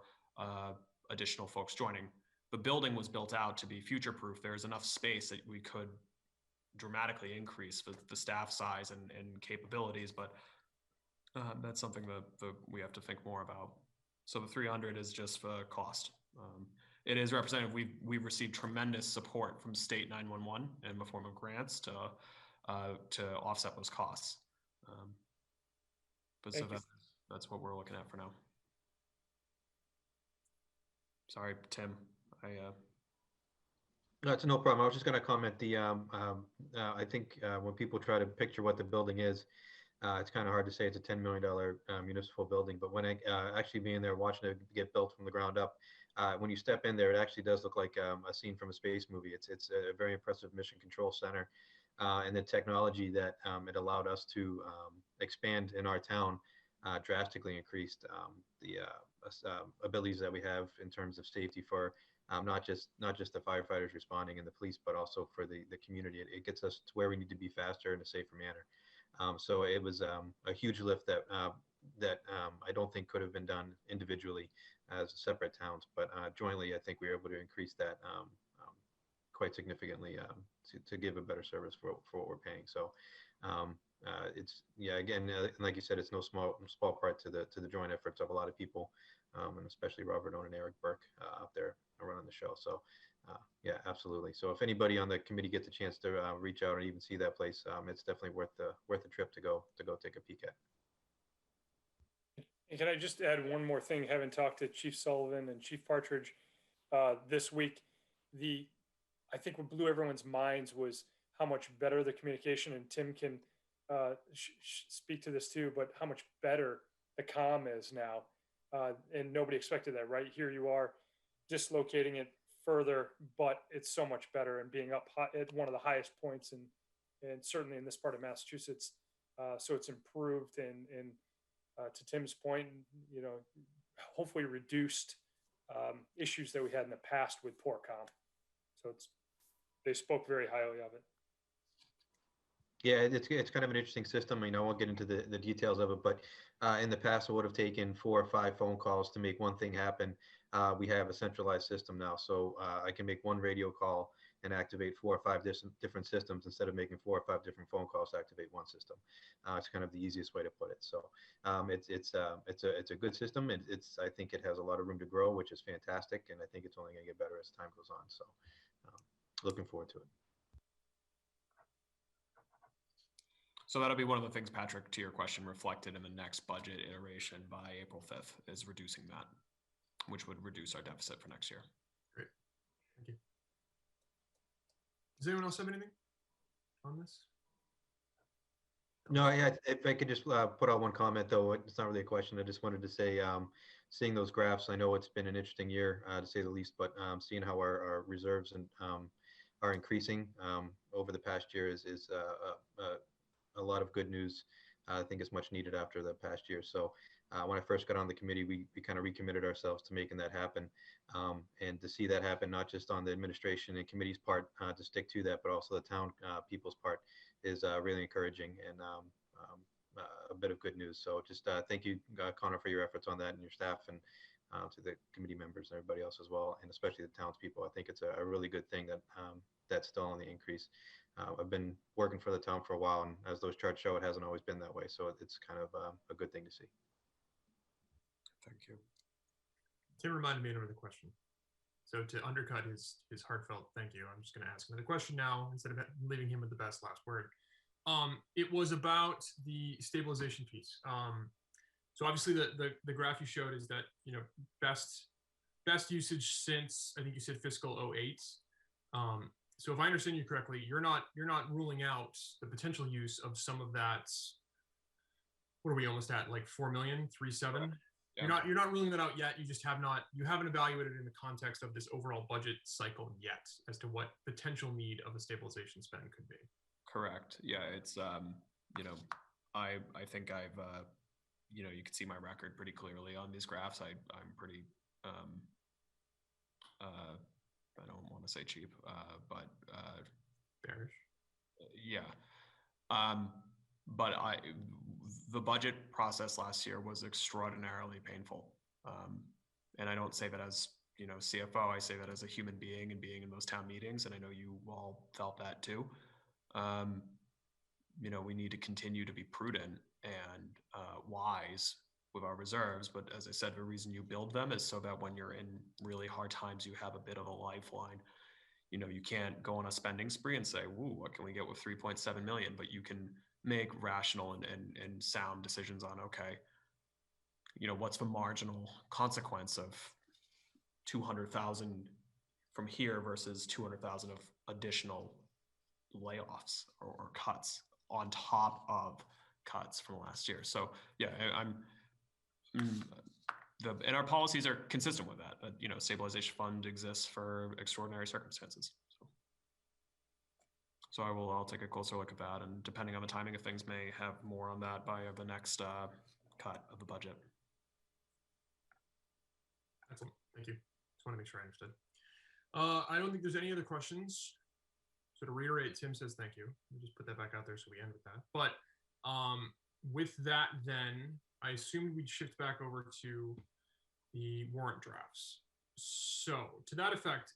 additional folks joining. The building was built out to be future-proof. There's enough space that we could dramatically increase the staff size and capabilities, but that's something that we have to think more about. So the 300 is just for cost. It is representative. We've received tremendous support from state 911 in the form of grants to offset those costs. But so that's what we're looking at for now. Sorry, Tim. No, it's no problem. I was just going to comment. I think when people try to picture what the building is, it's kind of hard to say it's a $10 million municipal building. But when actually being there watching it get built from the ground up, when you step in there, it actually does look like a scene from a space movie. It's a very impressive mission control center, and the technology that it allowed us to expand in our town drastically increased the abilities that we have in terms of safety for not just the firefighters responding and the police, but also for the community. It gets us to where we need to be faster in a safer manner. So it was a huge lift that I don't think could have been done individually as separate towns, but jointly, I think we were able to increase that quite significantly to give a better service for what we're paying. So it's, again, like you said, it's no small part to the joint efforts of a lot of people, and especially Robert Owen and Eric Burke out there running the show. So yeah, absolutely. So if anybody on the committee gets a chance to reach out and even see that place, it's definitely worth the trip to go take a peek at. And can I just add one more thing? Having talked to Chief Sullivan and Chief Partridge this week, I think what blew everyone's minds was how much better the communication, and Tim can speak to this too, but how much better the comm is now. And nobody expected that, right? Here you are dislocating it further, but it's so much better and being up at one of the highest points and certainly in this part of Massachusetts. So it's improved and to Tim's point, hopefully reduced issues that we had in the past with poor comm. So they spoke very highly of it. Yeah, it's kind of an interesting system. I won't get into the details of it, but in the past, it would have taken 4 or 5 phone calls to make one thing happen. We have a centralized system now, so I can make one radio call and activate 4 or 5 different systems instead of making 4 or 5 different phone calls to activate one system. It's kind of the easiest way to put it. So it's a good system. I think it has a lot of room to grow, which is fantastic, and I think it's only going to get better as time goes on. So looking forward to it. So that'll be one of the things, Patrick, to your question, reflected in the next budget iteration by April 5th is reducing that, which would reduce our deficit for next year. Great. Thank you. Does anyone else have anything on this? No, if I could just put out one comment, though, it's not really a question. I just wanted to say, seeing those graphs, I know it's been an interesting year, to say the least, but seeing how our reserves are increasing over the past year is a lot of good news. I think it's much needed after the past year. So when I first got on the committee, we kind of recommitted ourselves to making that happen, and to see that happen, not just on the administration and committee's part to stick to that, but also the town people's part is really encouraging and a bit of good news. So just thank you, Connor, for your efforts on that and your staff, and to the committee members and everybody else as well, and especially the townspeople. I think it's a really good thing that that's still on the increase. I've been working for the town for a while, and as those charts show, it hasn't always been that way. So it's kind of a good thing to see. Thank you. Tim reminded me of another question. So to undercut his heartfelt thank you, I'm just going to ask another question now instead of leaving him with the best last word. It was about the stabilization piece. So obviously the graph you showed is that, you know, best usage since, I think you said fiscal 08. So if I understand you correctly, you're not ruling out the potential use of some of that. What are we almost at? Like 4 million, 3.7? Yeah. You're not ruling that out yet. You just haven't evaluated it in the context of this overall budget cycle yet as to what potential need of a stabilization spend could be. Correct. Yeah, it's you know, I think I've you know, you can see my record pretty clearly on these graphs. I'm pretty I don't want to say cheap, but Bearish. yeah. But the budget process last year was extraordinarily painful. And I don't say that as, you know, CFO, I say that as a human being and being in those town meetings. And I know you all felt that too. You know, we need to continue to be prudent and wise with our reserves. But as I said, the reason you build them is so that when you're in really hard times, you have a bit of a lifeline. You know, you can't go on a spending spree and say, "Woo, what can we get with 3.7 million?" But you can make rational and sound decisions on, okay, you know, what's the marginal consequence of 200,000 from here versus 200,000 of additional layoffs or cuts on top of cuts from last year. So yeah, and our policies are consistent with that. You know, stabilization fund exists for extraordinary circumstances. So I'll take a closer look at that, and depending on the timing of things, may have more on that by the next cut of the budget. Excellent. Thank you. Just want to make sure I understood. I don't think there's any other questions. So to reiterate, Tim says thank you. We'll just put that back out there so we end with that. But with that, then I assumed we'd shift back over to the warrant drafts. So to that effect,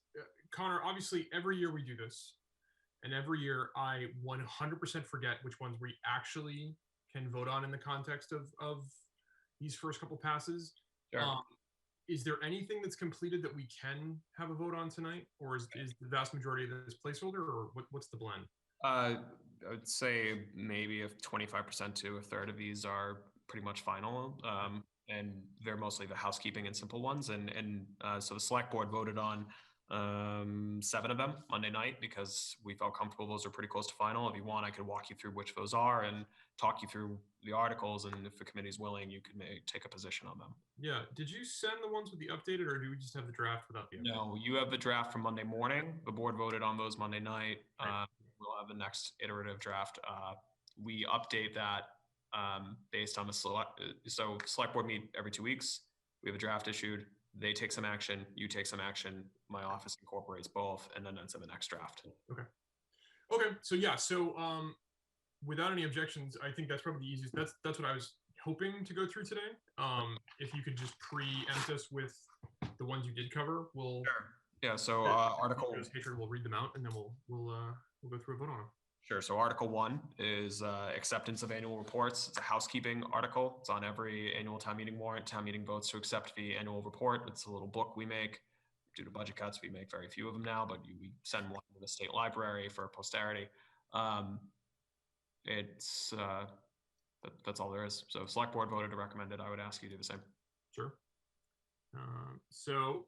Connor, obviously every year we do this. And every year I 100% forget which ones we actually can vote on in the context of these first couple passes. Sure. Is there anything that's completed that we can have a vote on tonight? Or is the vast majority of this placeholder, or what's the blend? I would say maybe if 25% to a third of these are pretty much final. And they're mostly the housekeeping and simple ones. And so the select board voted on 7 of them Monday night because we felt comfortable those are pretty close to final. If you want, I could walk you through which those are and talk you through the articles, and if the committee's willing, you could take a position on them. Yeah, did you send the ones with the updated, or do we just have the draft without the updated? No, you have the draft from Monday morning. The board voted on those Monday night. Right. We'll have the next iterative draft. We update that based on the select board meet every 2 weeks. We have a draft issued. They take some action, you take some action, my office incorporates both, and then that's in the next draft. Okay, so yeah, without any objections, I think that's probably the easiest. That's what I was hoping to go through today. If you could just preempt us with the ones you did cover, we'll. Sure. Yeah. So article. We'll read them out, and then we'll go through a vote on them. Sure. So Article 1 is acceptance of annual reports. It's a housekeeping article. It's on every annual town meeting warrant. Town meeting votes to accept the annual report. It's a little book we make. Due to budget cuts, we make very few of them now, but we send one to the state library for posterity. That's all there is. So select board voted to recommend it. I would ask you to do the same. Sure. So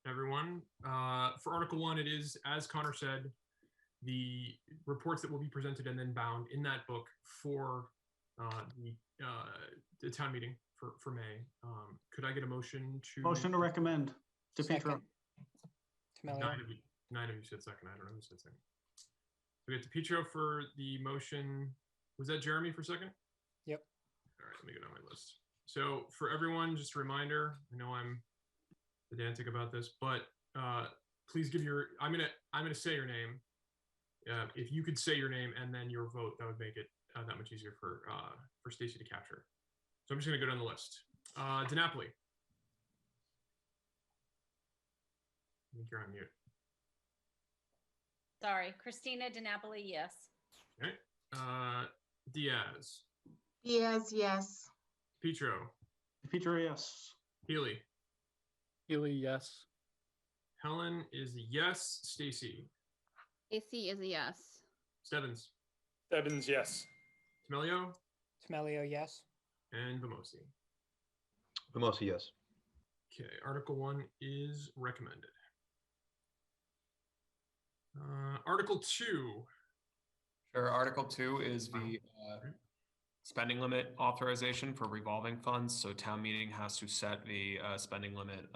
everyone, for Article 1, it is, as Connor said, the reports that will be presented and then bound in that book for the town meeting for May. Could I get a motion to? Motion to recommend. Second. Nine of you said second. I don't know who said second. So we get DePietro for the motion. Was that Jeremy for second? Yep. All right, let me go down my list. So for everyone, just a reminder, I know I'm pedantic about this, but please give your, I'm gonna say your name. If you could say your name and then your vote, that would make it that much easier for Stacy to capture. So I'm just gonna go down the list. DiNapoli. I think you're on mute. Sorry, Christina DiNapoli, yes. Okay. Diaz. Diaz, yes. Petro. Petro, yes. Healy. Healy, yes. Helen is a yes. Stacy. AC is a yes. Stebbins. Stebbins, yes. D'Amelio, D'Amelio, yes. and Vamosi. Vamosi, yes. Okay, Article 1 is recommended. Article 2. Sure. Article 2 is the spending limit authorization for revolving funds. So town meeting has to set the spending limit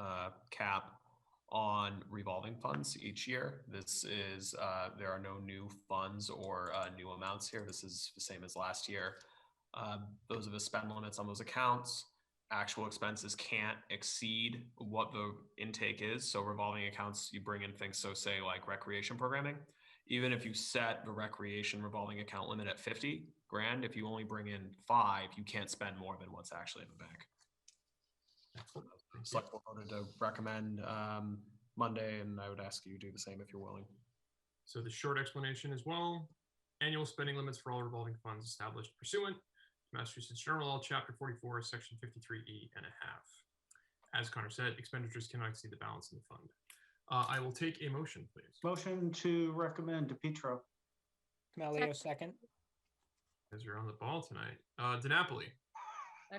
cap on revolving funds each year. This is, there are no new funds or new amounts here. This is the same as last year. Those are the spend limits on those accounts. Actual expenses can't exceed what the intake is. So revolving accounts, you bring in things, so say like recreation programming. Even if you set the recreation revolving account limit at 50 grand, if you only bring in 5, you can't spend more than what's actually in the bank. Select board voted to recommend Monday, and I would ask you to do the same if you're willing. So the short explanation as well. Annual spending limits for all revolving funds established pursuant to Massachusetts General Law, Chapter 44, Section 53E and a half. As Connor said, expenditures cannot exceed the balance in the fund. I will take a motion, please. Motion to recommend Depetro. D'Amelio, second. As you're on the ball tonight. DiNapoli,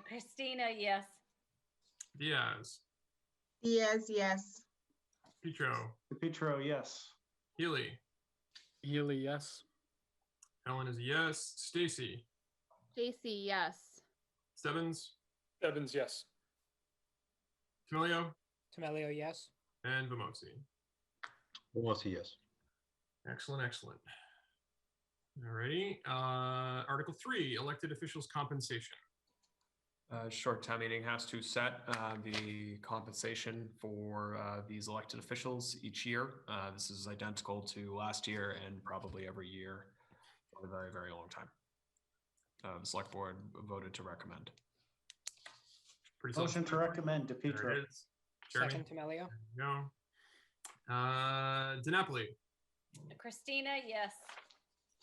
Christina, yes. Diaz, Diaz, yes. Petro, Depetro, yes. Healy, Healy, yes. Helen is a yes. Stacy, Stacy, yes. Stebbins, Stebbins, yes. D'Amelio, D'Amelio, yes. and Vamosi. Vamosi, yes. Excellent, excellent. Alrighty. Article 3, elected officials compensation. Short town meeting has to set the compensation for these elected officials each year. This is identical to last year and probably every year for a very, very long time. The select board voted to recommend. Pretty Motion to recommend There Depetro. it is. Jeremy, Second, D'Amelio. there you go. DiNapoli, Christina, yes.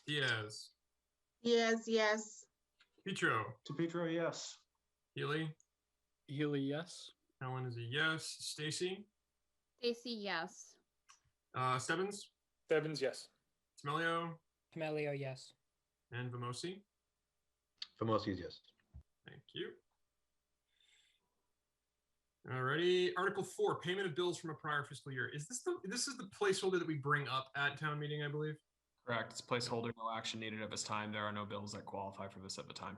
Diaz, Diaz, yes. Petro, Depetro, yes. Healy, Healy, yes. Helen is a yes. Stacy, Stacy, yes. Stebbins, Stebbins, yes. D'Amelio, D'Amelio, yes. and Vamosi. Vamosi is yes. Thank you. Alrighty, Article 4, payment of bills from a prior fiscal year. Is this is the placeholder that we bring up at town meeting, I believe? Correct. It's placeholder, no action needed at this time. There are no bills that qualify for this at the time.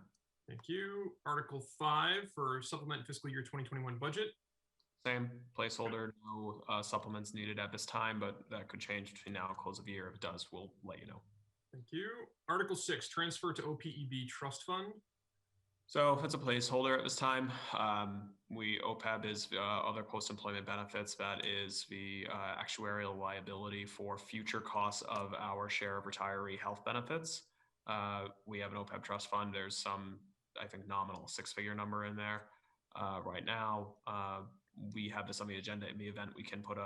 Thank you. Article 5 for supplement fiscal year 2021 budget. Same placeholder, no supplements needed at this time, but that could change between now and close of the year. If it does, we'll let you know. Thank you. Article 6, transfer to OPEB trust fund. So it's a placeholder at this time. OPEB is other post-employment benefits. That is the actuarial liability for future costs of our share of retiree health benefits. We have an OPEB trust fund. There's some, I think, nominal 6-figure number in there. Right now, we have this on the agenda. In the event we can put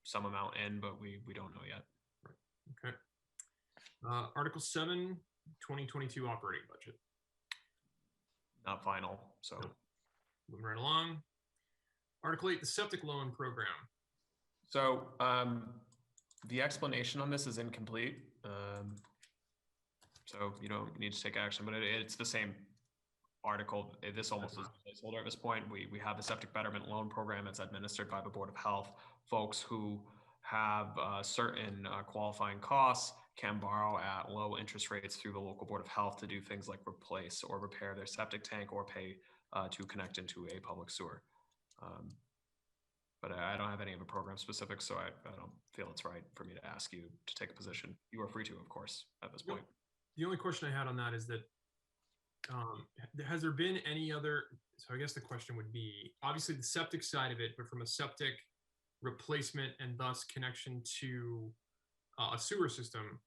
some amount in, but we don't know yet. Right. Okay. Article 7, 2022 operating budget. Not final, so. Moving right along. Article 8, the septic loan program. So the explanation on this is incomplete. So you don't need to take action, but it's the same article. This almost is a placeholder at this point. We have the septic betterment loan program. It's administered by the Board of Health. Folks who have certain qualifying costs can borrow at low interest rates through the local Board of Health to do things like replace or repair their septic tank or pay to connect into a public sewer. But I don't have any of the program specifics, so I don't feel it's right for me to ask you to take a position. You are free to, of course, at this point. The only question I had on that is that has there been any other, so I guess the question would be, obviously the septic side of it, but from a septic replacement and thus connection to a sewer system,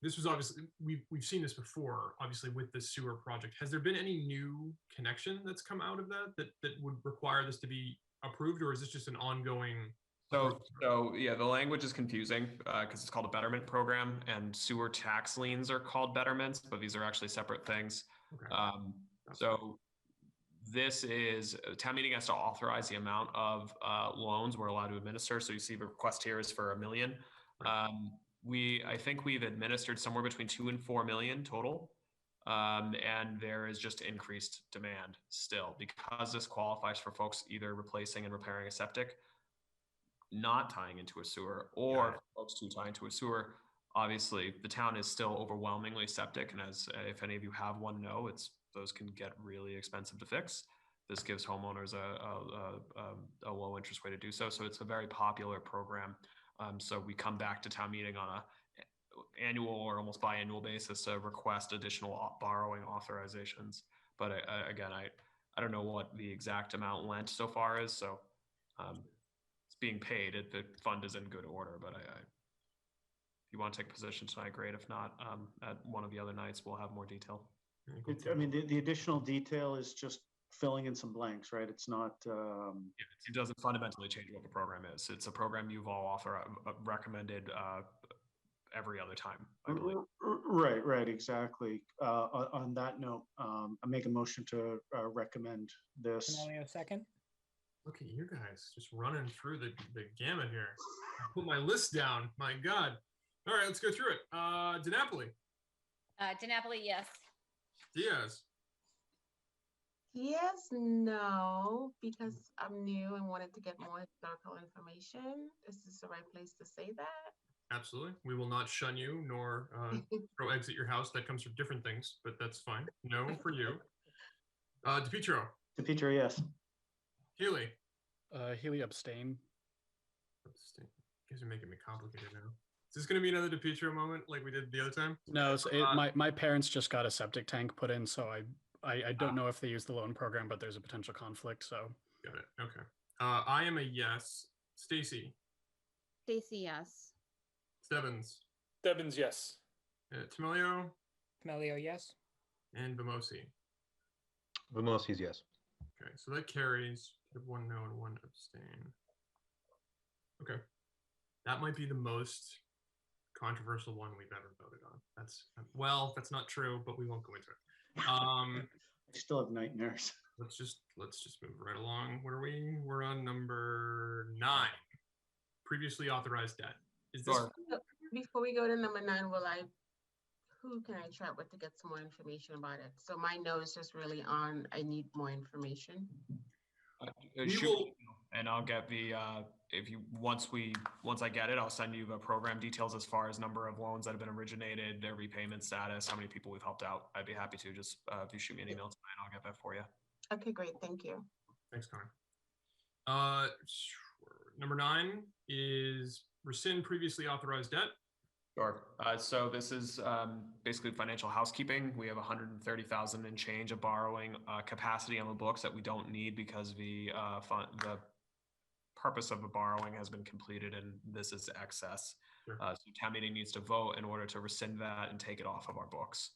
this was obviously, we've seen this before, obviously with the sewer project. Has there been any new connection that's come out of that would require this to be approved, or is this just an ongoing? So yeah, the language is confusing because it's called a betterment program, and sewer tax liens are called betterments, but these are actually separate things. Okay. So this is, town meeting has to authorize the amount of loans we're allowed to administer. So you see the request here is for $1 million. Right. I think we've administered somewhere between 2 and 4 million total. And there is just increased demand still because this qualifies for folks either replacing and repairing a septic, not tying into a sewer, or folks who tie into a sewer. Obviously, the town is still overwhelmingly septic, and as if any of you have one, know those can get really expensive to fix. This gives homeowners a low interest way to do so. So it's a very popular program. So we come back to town meeting on a annual or almost biannual basis to request additional borrowing authorizations. But again, I don't know what the exact amount lent so far is. So it's being paid. The fund is in good order. But if you want to take position tonight, great. If not, at one of the other nights, we'll have more detail. I mean, the additional detail is just filling in some blanks, right? It's not. It doesn't fundamentally change what the program is. It's a program you've all recommended every other time, I believe. Right, exactly. On that note, I make a motion to recommend this. Can I have a second? Look at you guys just running through the gamut here. Put my list down. My God. All right, let's go through it. DiNapoli. DiNapoli, yes. Diaz. Yes, no, because I'm new and wanted to get more historical information. Is this the right place to say that? Absolutely. We will not shun you nor throw eggs at your house. That comes from different things, but that's fine. No for you. DePietro. DePietro, yes. Healy. Healy abstain. Abstain. You guys are making me complicated now. Is this going to be another DePietro moment like we did the other time? No, so my parents just got a septic tank put in, so I don't know if they use the loan program, but there's a potential conflict. So got it. Okay. I am a yes. Stacy. Stacy, yes. Stebbins. Stebbins, yes. Tamelio. Tamelio, yes. And Bamosi. Vamosi's yes. Okay, so that carries. We have 1 no and 1 abstain. Okay. That might be the most controversial one we've ever voted on. That's not true, but we won't go into it. I still have nightmares. Let's just move right along. Where are we? We're on number 9. Previously authorized debt. Is this Before we go to number 9, who can I chat with to get some more information about it? So my no is just really on, I need more information. And I'll get the once I get it, I'll send you the program details as far as number of loans that have been originated, their repayment status, how many people we've helped out. I'd be happy to just if you shoot me an email tonight, I'll get that for you. Okay, great. Thank you. Thanks, Connor. Number 9 is rescind previously authorized debt. Sure. So this is basically financial housekeeping. We have 130,000 and change of borrowing capacity on the books that we don't need because the purpose of the borrowing has been completed, and this is excess. Sure. So town meeting needs to vote in order to rescind that and take it off of our books.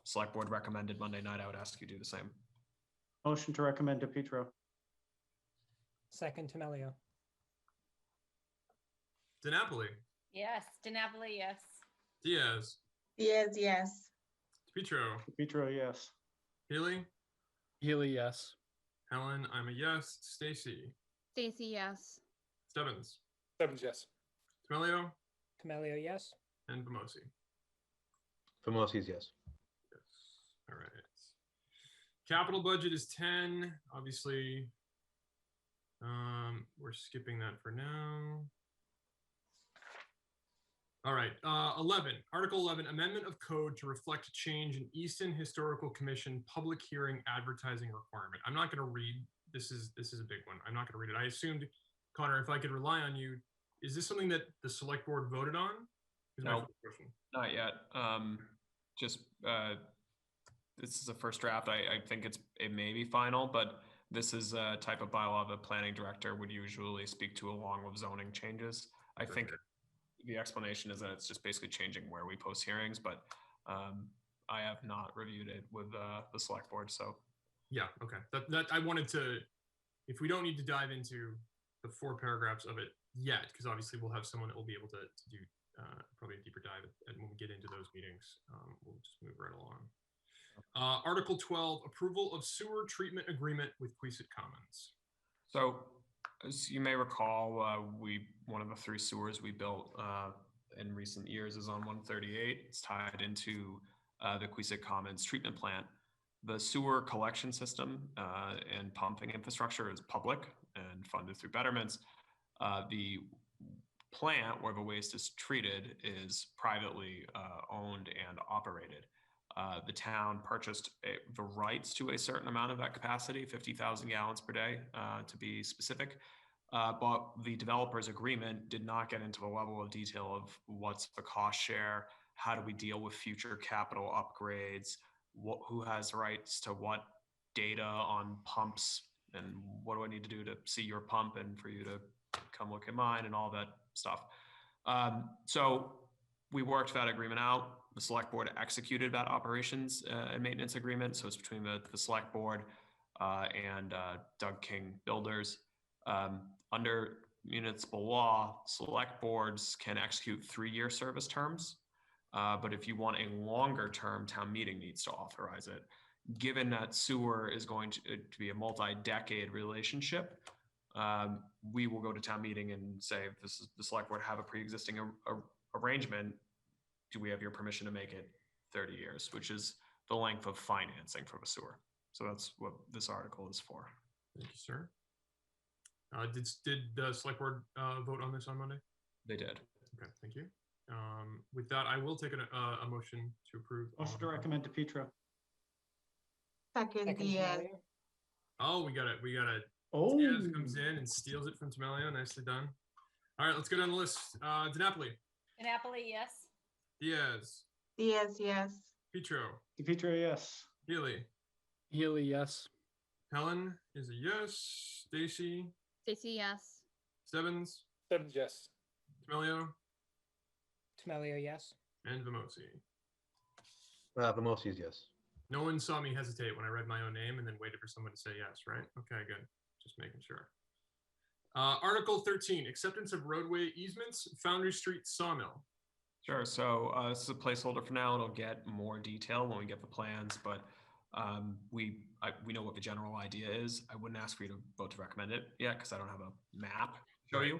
Select board recommended Monday night. I would ask you do the same. Motion to recommend DePietro. Second, Tamelio. DiNapoli. Yes. DiNapoli, yes. Diaz. Yes, yes. DePietro. DePietro, yes. Healy. Healy, yes. Helen, I'm a yes. Stacy. Stacy, yes. Stebbins. Stebbins, yes. Tamelio. Tamelio, yes. And Bamosi. Vamosi's yes. Yes. All right. Capital budget is 10. Obviously, we're skipping that for now. All right. 11. Article 11, amendment of code to reflect change in Easton Historical Commission public hearing advertising requirement. I'm not going to read. This is a big one. I'm not going to read it. I assumed, Connor, if I could rely on you, is this something that the select board voted on? No, not yet. This is a first draft. I think it may be final, but this is a type of bylaw the planning director would usually speak to along with zoning changes. I think the explanation is that it's just basically changing where we post hearings, but I have not reviewed it with the select board. So yeah, okay. That I wanted to, if we don't need to dive into the 4 paragraphs of it yet, because obviously we'll have someone that will be able to do probably a deeper dive and when we get into those meetings, we'll just move right along. Article 12, approval of sewer treatment agreement with Quesad Commons. So as you may recall, one of the 3 sewers we built in recent years is on 138. It's tied into the Quesad Commons treatment plant. The sewer collection system and pumping infrastructure is public and funded through betterments. The plant where the waste is treated is privately owned and operated. The town purchased the rights to a certain amount of that capacity, 50,000 gallons per day to be specific. But the developer's agreement did not get into the level of detail of what's the cost share, how do we deal with future capital upgrades, who has rights to what data on pumps, and what do I need to do to see your pump and for you to come look at mine and all that stuff. So we worked that agreement out. The select board executed that operations and maintenance agreement. So it's between the select board and Doug King Builders. Under municipal law, select boards can execute 3-year service terms. But if you want a longer term, town meeting needs to authorize it. Given that sewer is going to be a multi-decade relationship, we will go to town meeting and say, this is the select board have a pre-existing arrangement. Do we have your permission to make it 30 years, which is the length of financing for the sewer. So that's what this article is for. Thank you, sir. Did the select board vote on this on Monday? They did. Okay, thank you. With that, I will take a motion to approve. Motion to recommend DePietro. Second, Diaz. Oh, we got it. Oh, Diaz comes in and steals it from Temelio. Nicely done. All right, let's go down the list. DiNapoli. DiNapoli, yes. Diaz. Diaz, yes. Petro. DePietro, yes. Healy. Healy, yes. Helen is a yes. Stacy. Stacy, yes. Stebbins. Stebbins, yes. Temelio. Temelio, yes. And Vamosi. Vamosi is yes. No one saw me hesitate when I read my own name and then waited for someone to say yes, right? Okay, good. Just making sure. Article 13, acceptance of roadway easements, Foundry Street Sawmill. Sure. So this is a placeholder for now. It'll get more detail when we get the plans, but we know what the general idea is. I wouldn't ask for you to vote to recommend it yet because I don't have a map to show you.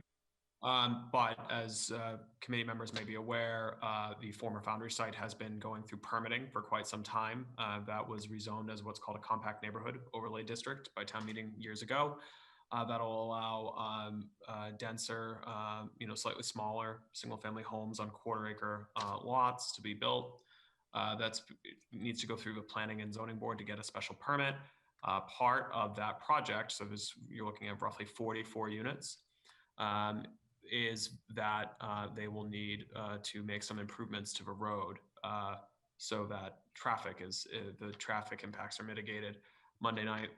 But as committee members may be aware, the former Foundry site has been going through permitting for quite some time. That was rezoned as what's called a compact neighborhood overlay district by town meeting years ago. That'll allow denser, slightly smaller single-family homes on quarter-acre lots to be built. That needs to go through the planning and zoning board to get a special permit. Part of that project, so you're looking at roughly 44 units, is that they will need to make some improvements to the road so that the traffic impacts are mitigated. Monday night,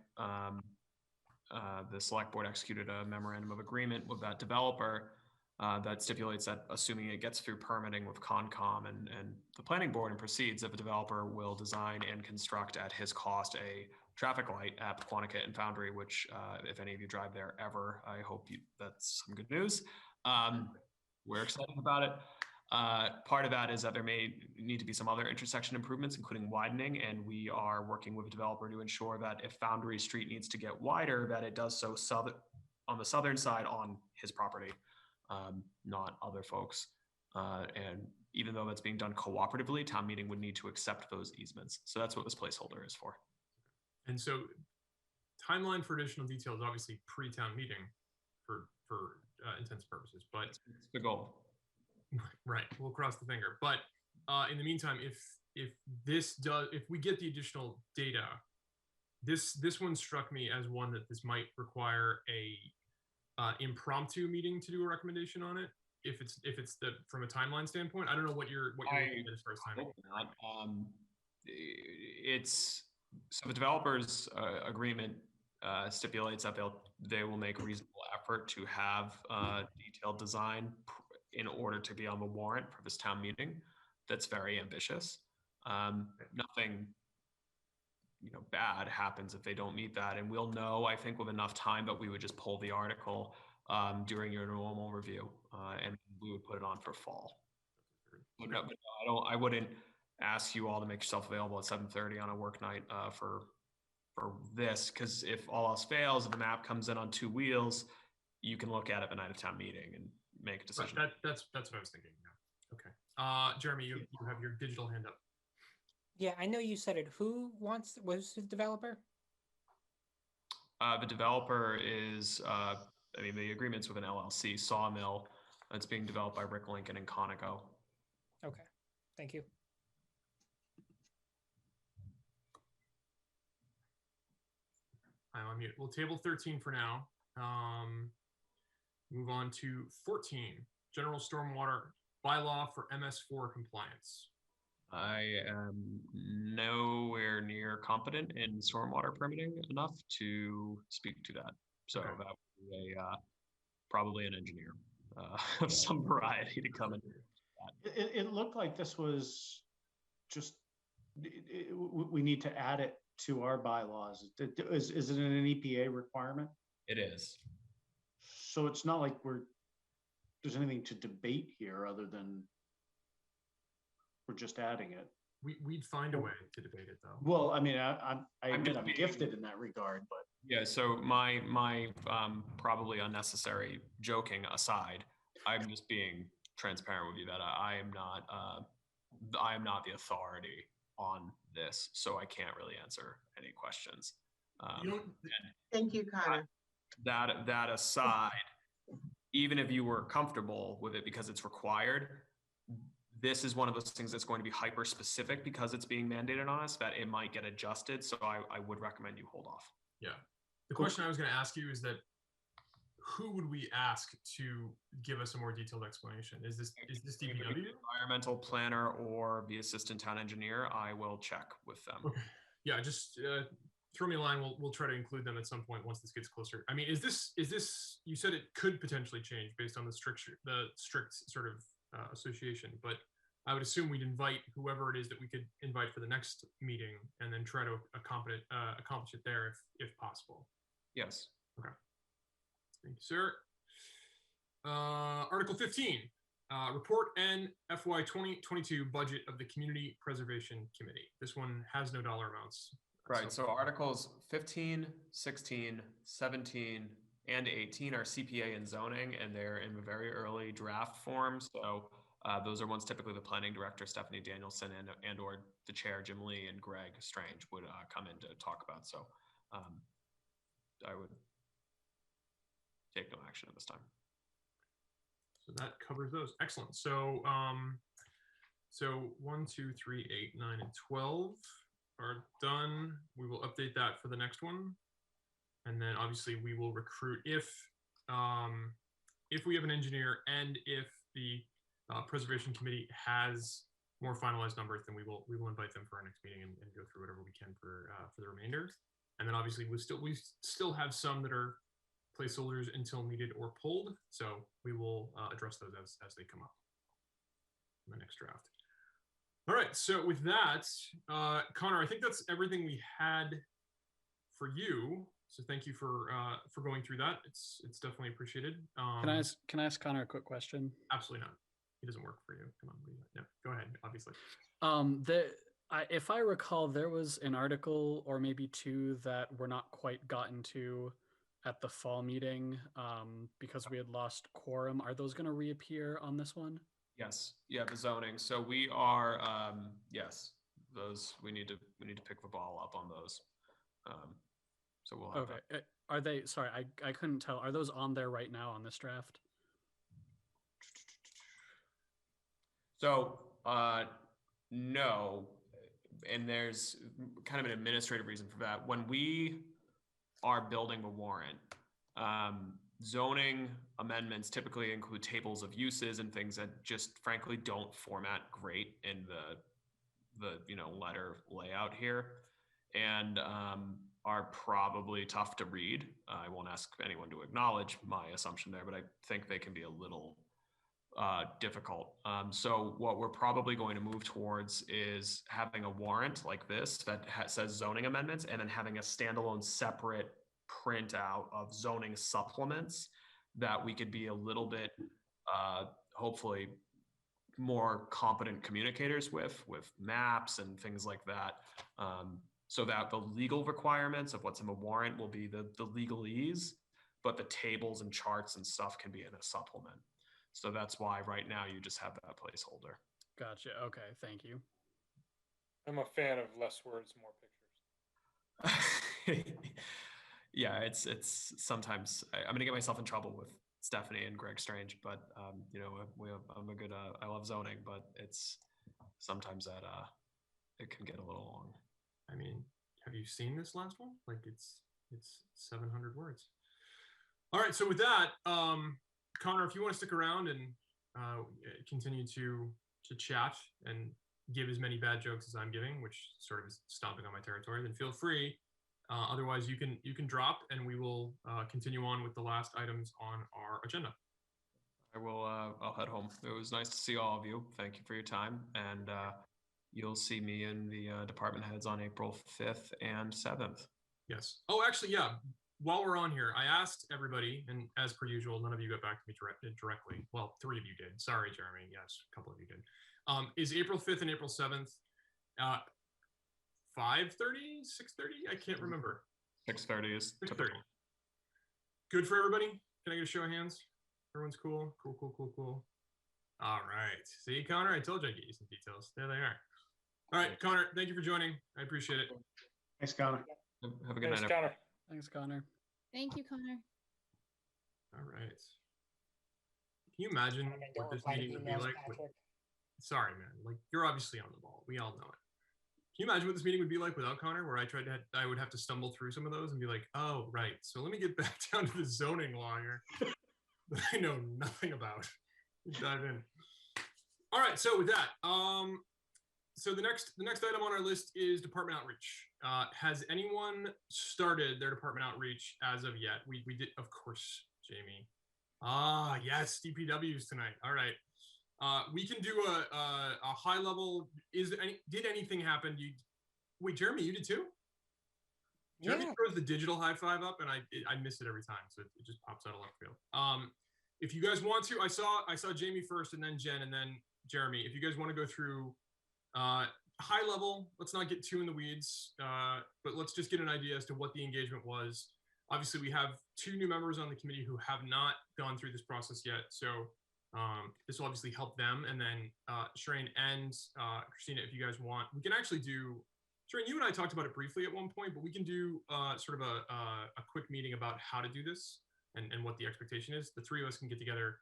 the select board executed a memorandum of agreement with that developer that stipulates that assuming it gets through permitting with Concom and the planning board and proceeds, that the developer will design and construct at his cost a traffic light at Quanticut and Foundry, which if any of you drive there ever, I hope that's some good news. We're excited about it. Part of that is that there may need to be some other intersection improvements, including widening, and we are working with the developer to ensure that if Foundry Street needs to get wider, that it does so on the southern side on his property, not other folks. And even though that's being done cooperatively, town meeting would need to accept those easements. So that's what this placeholder is for. And so timeline for additional details, obviously pre-town meeting for intents purposes, but It's the goal. Right, we'll cross the finger. But in the meantime, if we get the additional data, this one struck me as one that this might require a impromptu meeting to do a recommendation on it. If it's from a timeline standpoint, I don't know what you're looking at as far as timing. So the developer's agreement stipulates that they will make reasonable effort to have detailed design in order to be on the warrant for this town meeting. That's very ambitious. Nothing bad happens if they don't meet that, and we'll know, I think, with enough time, but we would just pull the article during your normal review, and we would put it on for fall. But no, I wouldn't ask you all to make yourself available at 7:30 on a work night for this, because if all else fails, if the map comes in on 2 wheels, you can look at it the night of town meeting and make a decision. Right, that's what I was thinking. Yeah. Okay. Jeremy, you have your digital hand up. Yeah, I know you said it. Who was the developer? The developer is, I mean, the agreement's with an LLC, Sawmill. That's being developed by Rick Lincoln and Conoco. Okay, thank you. I'm on mute. We'll table 13 for now. Move on to 14, general stormwater bylaw for MS4 compliance. I am nowhere near competent in stormwater permitting enough to speak to that. So Okay. that would be probably an engineer of some variety to come in. It looked like this was just, we need to add it to our bylaws. Is it an EPA requirement? It is. So it's not like there's anything to debate here other than we're just adding it. We'd find a way to debate it though. Well, I mean, I admit I'm being- gifted in that regard, but Yeah, so my probably unnecessary joking aside, I'm just being transparent with you that I am not the authority on this, so I can't really answer any questions. You don't, Thank you, Connor. That aside, even if you were comfortable with it because it's required, this is one of those things that's going to be hyper specific because it's being mandated on us that it might get adjusted. So I would recommend you hold off. yeah. The question I was going to ask you is that who would we ask to give us a more detailed explanation? Is this DPW? Environmental planner or the assistant town engineer? I will check with them. Okay. Yeah, just throw me a line. We'll try to include them at some point once this gets closer. I mean, is this? You said it could potentially change based on the strict sort of association, but I would assume we'd invite whoever it is that we could invite for the next meeting, and then try to accomplish it there if possible. Yes. Okay. Thank you, sir. Article 15, report and FY 2022 budget of the Community Preservation Committee. This one has no dollar amounts. Right. So Articles 15, 16, 17, and 18 are CPA and zoning, and they're in a very early draft form. So those are ones typically the planning director, Stephanie Danielson, and or the chair, Jim Lee, and Greg Strange would come in to talk about. So I would take no action at this time. So that covers those. Excellent. So so 1, 2, 3, 8, 9, and 12 are done. We will update that for the next one. And then obviously we will recruit if we have an engineer and if the preservation committee has more finalized numbers, then we will invite them for our next meeting and go through whatever we can for the remainder. And then obviously we still have some that are placeholders until needed or pulled. So we will address those as they come up in the next draft. All right. So with that, Connor, I think that's everything we had for you. So thank you for going through that. It's definitely appreciated. Can I ask Connor a quick question? Absolutely not. He doesn't work for you. Come on. No, go ahead. Obviously. If I recall, there was an article or maybe two that were not quite gotten to at the fall meeting because we had lost quorum. Are those going to reappear on this one? Yes. Yeah, the zoning. So we are yes, those we need to pick the ball up on those. So we'll have okay. Are they? Sorry, I couldn't tell. Are those on there right now on this draft? So no, and there's kind of an administrative reason for that. When we are building the warrant, zoning amendments typically include tables of uses and things that just frankly don't format great in the letter layout here, and are probably tough to read. I won't ask anyone to acknowledge my assumption there, but I think they can be a little difficult. So what we're probably going to move towards is having a warrant like this that says zoning amendments, and then having a standalone separate printout of zoning supplements that we could be a little bit, hopefully, more competent communicators with maps and things like that. So that the legal requirements of what's in the warrant will be the legalese, but the tables and charts and stuff can be in a supplement. So that's why right now you just have that placeholder. Gotcha. Okay. Thank you. I'm a fan of less words, more pictures. Yeah, it's sometimes I'm gonna get myself in trouble with Stephanie and Greg Strange, but you know, I'm a good I love zoning, but it's sometimes that it can get a little long. I mean, have you seen this last one? Like it's 700 words. All right, so with that, Connor, if you want to stick around and continue to chat and give as many bad jokes as I'm giving, which sort of is stomping on my territory, then feel free. Otherwise, you can drop, and we will continue on with the last items on our agenda. I will. I'll head home. It was nice to see all of you. Thank you for your time, and you'll see me in the department heads on April 5th and 7th. Yes. Oh, actually, yeah. While we're on here, I asked everybody, and as per usual, none of you got back to me directly. Well, 3 of you did. Sorry, Jeremy. Yes, a couple of you did. Is April 5th and April 7th 5:30, 6:30? I can't remember. 6:30 is 6:30. typical. Good for everybody? Can I get a show of hands? Everyone's cool? Cool. All right. See, Connor, I told you I'd get you some details. There they are. All right, Connor, thank you for joining. I appreciate it. Thanks, Connor. Have a good Thanks, night. Connor. Thanks, Connor. Thank you, Connor. All right. Can you imagine what this meeting would be like? Sorry, man. Like, you're obviously on the ball. We all know it. Can you imagine what this meeting would be like without Connor, where I would have to stumble through some of those and be like, oh, right. So let me get back down to the zoning law here that I know nothing about. Let's dive in. All right. So with that, so the next item on our list is department outreach. Has anyone started their department outreach as of yet? We did, of course, Jamie. Yes, DPWs tonight. All right. We can do a high level. Did anything happen? Wait, Jeremy, you did too? Jeremy throws the digital high five up, and I miss it every time, so it just pops out of left field. If you guys want to, I saw Jamie first, and then Jen, and then Jeremy. If you guys want to go through high level, let's not get too in the weeds, but let's just get an idea as to what the engagement was. Obviously, we have 2 new members on the committee who have not gone through this process yet, so this will obviously help them. And then Shireen and Christina, if you guys want, we can actually do, Shireen, you and I talked about it briefly at one point, but we can do sort of a quick meeting about how to do this and what the expectation is. The 3 of us can get together.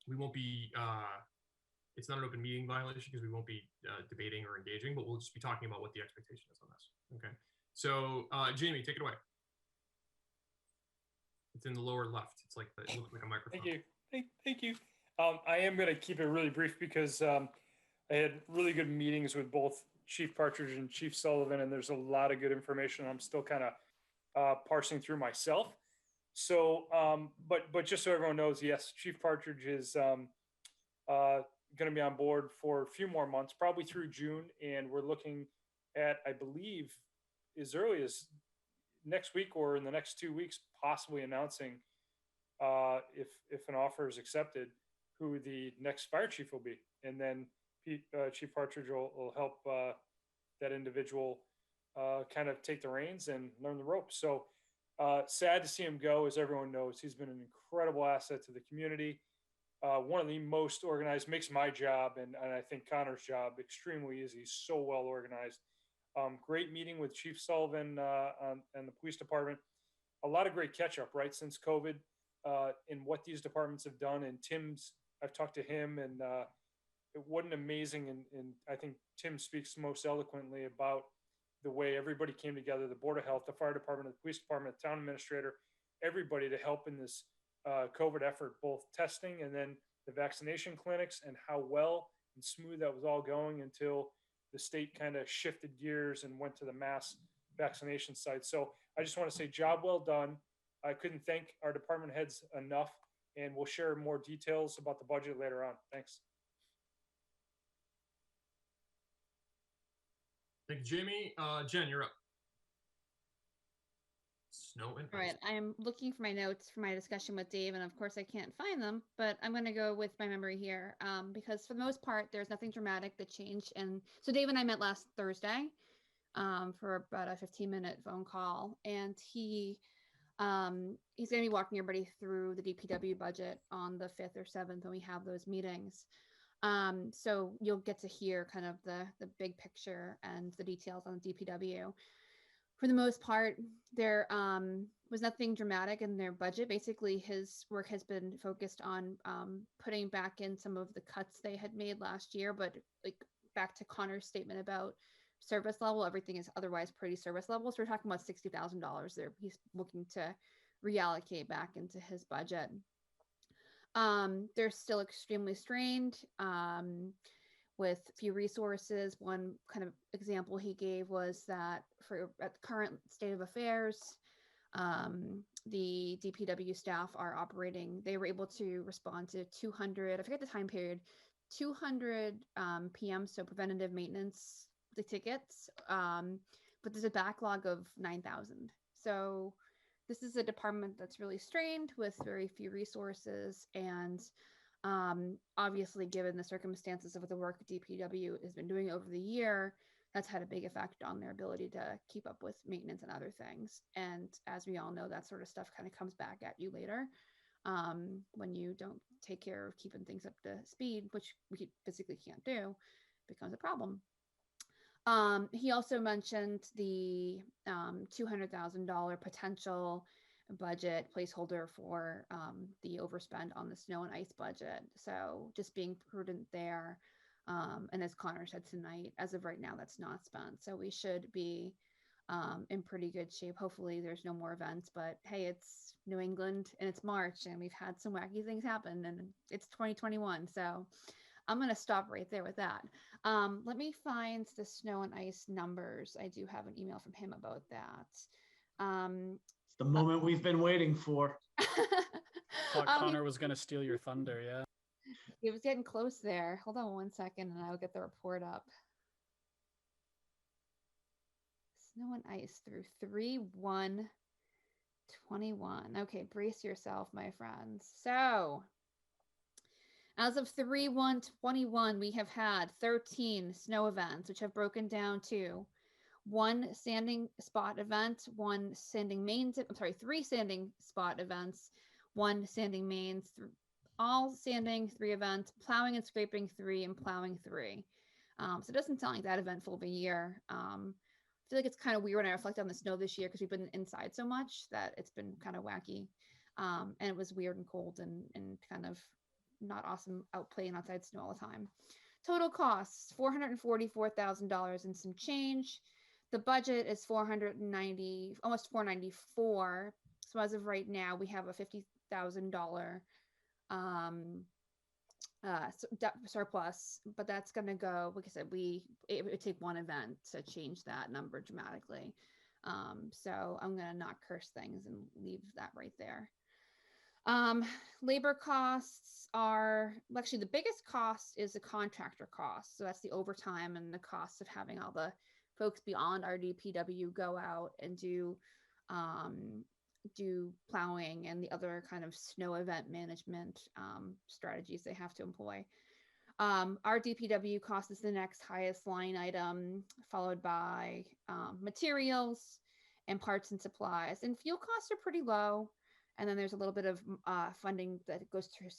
We won't be, it's not an open meeting violation because we won't be debating or engaging, but we'll just be talking about what the expectation is on this. Okay. So Jamie, take it away. It's in the lower left. It's like it looks like a microphone. Thank you. Thank you. I am going to keep it really brief because I had really good meetings with both Chief Partridge and Chief Sullivan, and there's a lot of good information I'm still kind of parsing through myself. So, but just so everyone knows, yes, Chief Partridge is going to be on board for a few more months, probably through June, and we're looking at, I believe, as early as next week or in the next 2 weeks, possibly announcing if an offer is accepted, who the next fire chief will be. And then Chief Partridge will help that individual kind of take the reins and learn the ropes. So sad to see him go, as everyone knows. He's been an incredible asset to the community. One of the most organized, makes my job and I think Connor's job extremely easy. He's so well organized. Great meeting with Chief Sullivan and the police department. A lot of great catch up, right, since COVID, in what these departments have done. And I've talked to him, and what an amazing, and I think Tim speaks most eloquently about the way everybody came together, the Board of Health, the fire department, the police department, the town administrator, everybody to help in this COVID effort, both testing and then the vaccination clinics, and how well and smooth that was all going until the state kind of shifted gears and went to the mass vaccination site. So I just want to say job well done. I couldn't thank our department heads enough, and we'll share more details about the budget later on. Thanks. Thank you, Jamie. Jen, you're up. Snow and All right, I'm looking for my notes for my discussion with Dave, and of course I can't find them, but I'm going to go with my memory here, because for the most part, there's nothing dramatic that changed. And so Dave and I met last Thursday for about a 15-minute phone call, and he's going to be walking everybody through the DPW budget on the 5th or 7th when we have those meetings. So you'll get to hear kind of the big picture and the details on DPW. For the most part, there was nothing dramatic in their budget. Basically, his work has been focused on putting back in some of the cuts they had made last year, but like back to Connor's statement about service level, everything is otherwise pretty service level. So we're talking about $60,000 there. He's looking to reallocate back into his budget. They're still extremely strained with few resources. One kind of example he gave was that at the current state of affairs, the DPW staff are operating, they were able to respond to 200, I forget the time period, 200 PM, so preventative maintenance, the tickets, but there's a backlog of 9,000. So this is a department that's really strained with very few resources, and obviously given the circumstances of the work DPW has been doing over the year, that's had a big effect on their ability to keep up with maintenance and other things. And as we all know, that sort of stuff kind of comes back at you later when you don't take care of keeping things up to speed, which we physically can't do, becomes a problem. He also mentioned the $200,000 potential budget placeholder for the overspend on the snow and ice budget. So just being prudent there. And as Connor said tonight, as of right now, that's not spent. So we should be in pretty good shape. Hopefully there's no more events, but hey, it's New England and it's March and we've had some wacky things happen and it's 2021. So I'm going to stop right there with that. Let me find the snow and ice numbers. I do have an email from him about that. It's the moment we've been waiting for. Thought Connor was going to steal your thunder, yeah. It was getting close there. Hold on one second and I'll get the report up. Snow and ice through 3/1/21. Okay, brace yourself, my friends. So as of 3/1/21, we have had 13 snow events, which have broken down to 1 sanding spot event, 1 sanding mains, I'm sorry, 3 sanding spot events, 1 sanding mains, all sanding 3 events, plowing and scraping 3, and plowing 3. So it doesn't sound like that eventful of a year. I feel like it's kind of weird when I reflect on the snow this year because we've been inside so much that it's been kind of wacky. And it was weird and cold and kind of not awesome out playing outside snow all the time. Total costs, $444,000 and some change. The budget is $490, almost $494. So as of right now, we have a $50,000 surplus, but that's going to go, like I said, it would take 1 event to change that number dramatically. So I'm going to not curse things and leave that right there. Labor costs are, well, actually the biggest cost is the contractor cost. So that's the overtime and the cost of having all the folks beyond our DPW go out and do plowing and the other kind of snow event management strategies they have to employ. Our DPW cost is the next highest line item, followed by materials and parts and supplies. And fuel costs are pretty low. And then there's a little bit of funding that goes to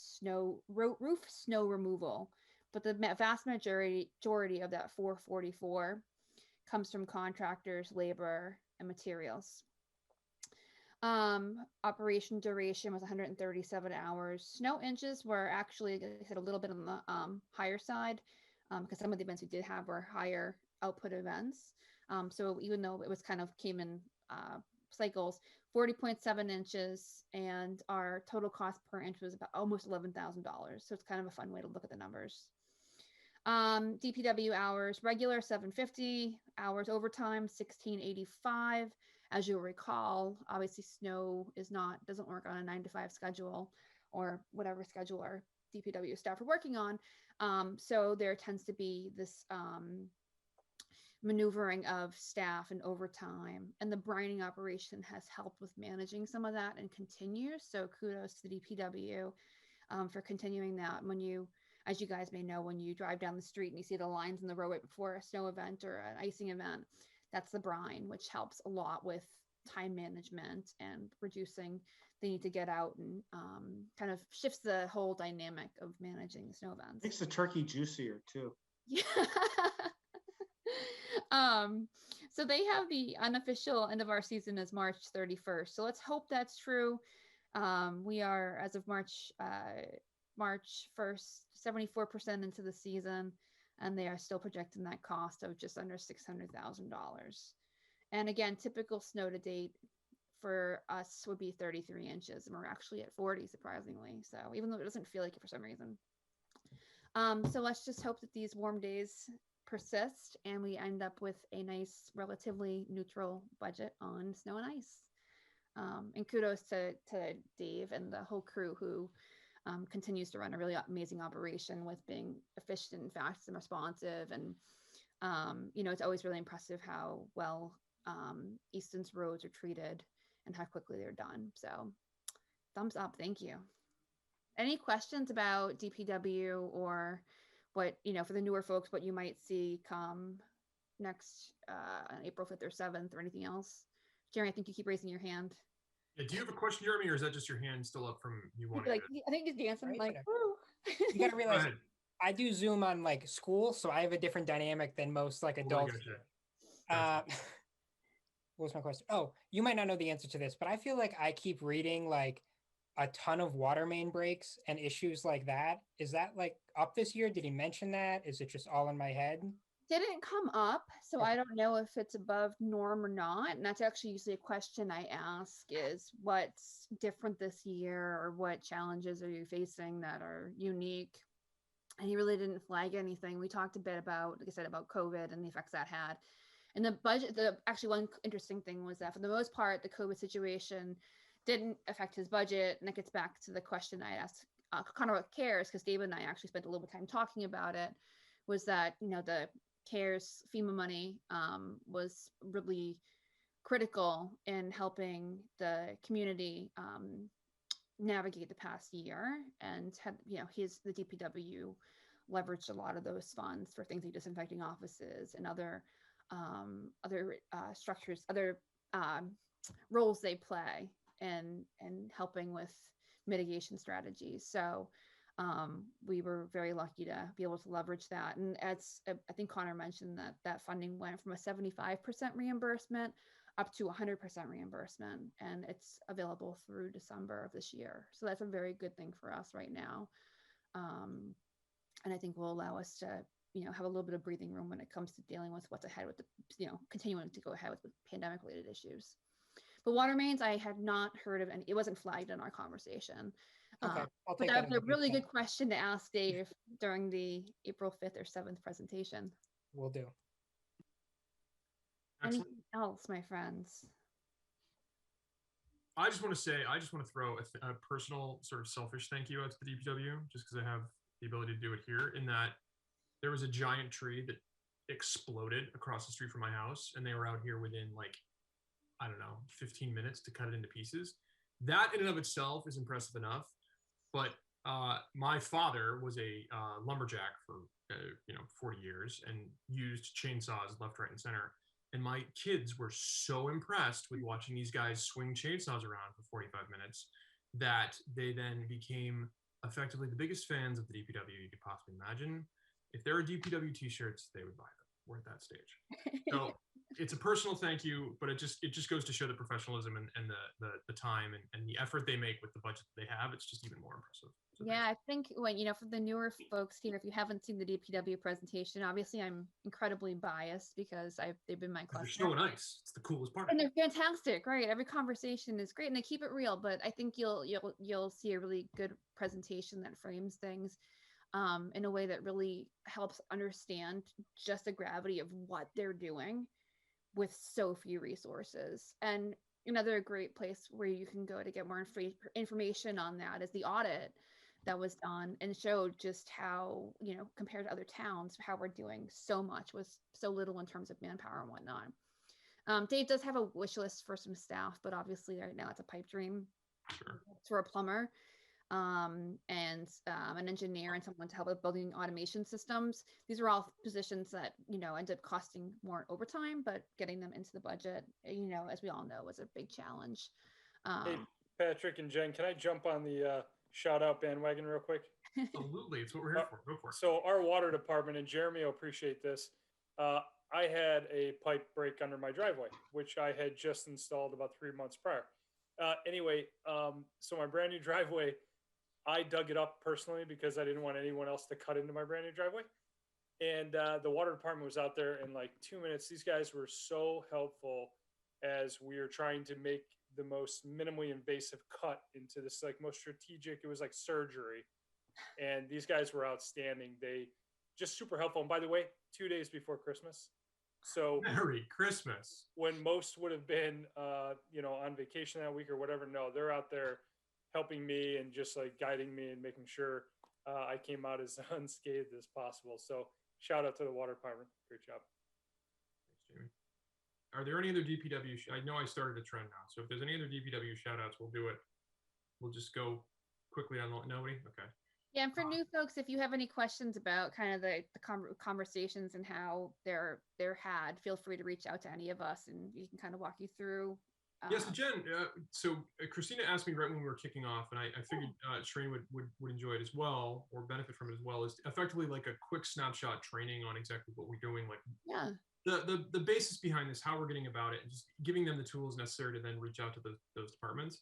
roof snow removal. But the vast majority of that 444 comes from contractors, labor, and materials. Operation duration was 137 hours. Snow inches were actually, like I said, a little bit on the higher side because some of the events we did have were higher output events. So even though it was kind of came in cycles, 40.7 inches, and our total cost per inch was about almost $11,000. So it's kind of a fun way to look at the numbers. DPW hours, regular 750, hours overtime 1685. As you'll recall, obviously snow doesn't work on a 9-to-5 schedule or whatever schedule our DPW staff are working on. So there tends to be this maneuvering of staff and overtime, and the brining operation has helped with managing some of that and continues. So kudos to the DPW for continuing that. When you, as you guys may know, when you drive down the street and you see the lines in the road right before a snow event or an icing event, that's the brine, which helps a lot with time management and reducing they need to get out and kind of shifts the whole dynamic of managing the snow events. Makes the turkey juicier too. Yeah. So they have the unofficial end of our season is March 31st. So let's hope that's true. We are, as of March 1st, 74% into the season, and they are still projecting that cost of just under $600,000. And again, typical snow to date for us would be 33 inches, and we're actually at 40, surprisingly. So even though it doesn't feel like it for some reason. So let's just hope that these warm days persist and we end up with a nice, relatively neutral budget on snow and ice. And kudos to Dave and the whole crew who continues to run a really amazing operation with being efficient and fast and responsive. And, it's always really impressive how well Easton's roads are treated and how quickly they're done. So thumbs up. Thank you. Any questions about DPW or what, for the newer folks, what you might see come next on April 5th or 7th or anything else? Jeremy, I think you keep raising your hand. Yeah, do you have a question, Jeremy, or is that just your hand still up from you wanting I think he's dancing Right, like, whatever. woo. You gotta realize ahead. I do Zoom on like school, so I have a different dynamic than most like adults. Gotcha. What was my question? Oh, you might not know the answer to this, but I feel like I keep reading like a ton of water main breaks and issues like that. Is that like up this year? Did he mention that? Is it just all in my head? Didn't come up, so Okay. I don't know if it's above norm or not. And that's actually usually a question I ask is what's different this year or what challenges are you facing that are unique? And he really didn't flag anything. We talked a bit about, like I said, about COVID and the effects that had. And the budget, actually one interesting thing was that for the most part, the COVID situation didn't affect his budget. And that gets back to the question I asked Connor what cares, because David and I actually spent a little bit of time talking about it, was that, the CARES FEMA money was really critical in helping the community navigate the past year, and had, the DPW leveraged a lot of those funds for things like disinfecting offices and other structures, other roles they play in helping with mitigation strategies. So we were very lucky to be able to leverage that. And as I think Connor mentioned, that funding went from a 75% reimbursement up to 100% reimbursement, and it's available through December of this year. So that's a very good thing for us right now. And I think will allow us to, have a little bit of breathing room when it comes to dealing with what's ahead with the, continuing to go ahead with pandemic related issues. But water mains, I had not heard of, and it wasn't flagged in our conversation. Okay, I'll But take that was a into really account. good question to ask Dave during the April 5th or 7th presentation. Will do. Excellent. Anything else, my friends? I just want to throw a personal sort of selfish thank you out to the DPW, just because I have the ability to do it here, in that there was a giant tree that exploded across the street from my house, and they were out here within 15 minutes to cut it into pieces. That in and of itself is impressive enough. But my father was a lumberjack for 40 years and used chainsaws left, right, and center. And my kids were so impressed with watching these guys swing chainsaws around for 45 minutes that they then became effectively the biggest fans of the DPW you could possibly imagine. If there are DPW t-shirts, they would buy them. We're at that stage. So it's a personal thank you, but it just goes to show the professionalism and the time and the effort they make with the budget that they have. It's just even more impressive. So Yeah, I think when, for the newer folks here, if you haven't seen the DPW presentation, obviously I'm incredibly biased because they've been my they're cluster. snow and ice. It's the coolest part. And they're fantastic, right? Every conversation is great and they keep it real, but I think you'll see a really good presentation that frames things in a way that really helps understand just the gravity of what they're doing with so few resources. And another great place where you can go to get more information on that is the audit that was done and showed just how, compared to other towns, how we're doing so much with so little in terms of manpower and whatnot. Dave does have a wish list for some staff, but obviously right now it's a pipe dream. Sure. For a plumber and an engineer and someone to help with building automation systems. These are all positions that, end up costing more in overtime, but getting them into the budget, as we all know, was a big challenge. Hey, Patrick and Jen, can I jump on the shout out bandwagon real quick? Absolutely, it's what we're here for. Go for it. So our water department, and Jeremy will appreciate this. I had a pipe break under my driveway, which I had just installed about 3 months prior. So my brand new driveway, I dug it up personally because I didn't want anyone else to cut into my brand new driveway. And the water department was out there in like 2 minutes. These guys were so helpful as we were trying to make the most minimally invasive cut into this like most strategic. It was like surgery. And these guys were outstanding. They just super helpful. And by the way, 2 days before Christmas. So Merry Christmas. When most would have been, on vacation that week or whatever. No, they're out there helping me and just like guiding me and making sure I came out as unscathed as possible. So shout out to the water department. Great job. Thanks, Jamie. Are there any other DPW? I know I started a trend now. So if there's any other DPW shout outs, we'll do it. We'll just go quickly on nobody. Okay. Yeah, and for new folks, if you have any questions about kind of the conversations and how they're had, feel free to reach out to any of us, and we can kind of walk you through. Yes, so Jen. Christina asked me right when we were kicking off, and I figured Shreen would enjoy it as well, or benefit from it as well. Is effectively like a quick snapshot training on exactly what we're doing, like the basis behind this, how we're getting about it, and just giving them the tools necessary to then reach out to those departments.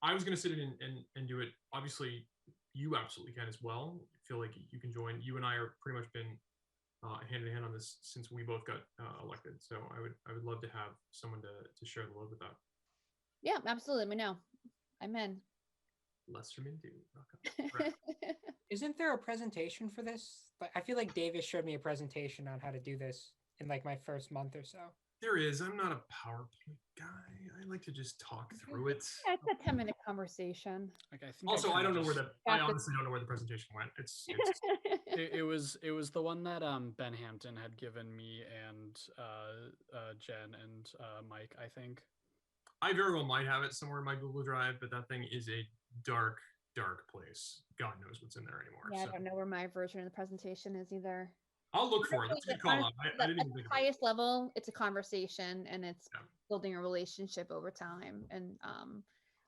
I was going to sit in and do it. Obviously, you absolutely can as well. Feel like you can join. You and I are pretty much been hand in hand on this since we both got elected. So I would love to have someone to share the load with that. Yeah, absolutely. Let me know. I'm in. Less for me to do. Right. Isn't there a presentation for this? Like, I feel like Davis showed me a presentation on how to do this in like my first month or so. There is. I'm not a PowerPoint guy. I like to just talk through it. Yeah, it's a 10-minute conversation. Like, I think also, I don't know where I honestly don't know where the presentation went. It was the one that Ben Hampton had given me and Jen and Mike, I think. I very well might have it somewhere in my Google Drive, but that thing is a dark place. God knows what's in there anymore. Yeah, I don't know where my version of the presentation is either. I'll look for it. That's a good call out. I didn't even think at the highest level, it's a conversation and it's building a relationship over time. And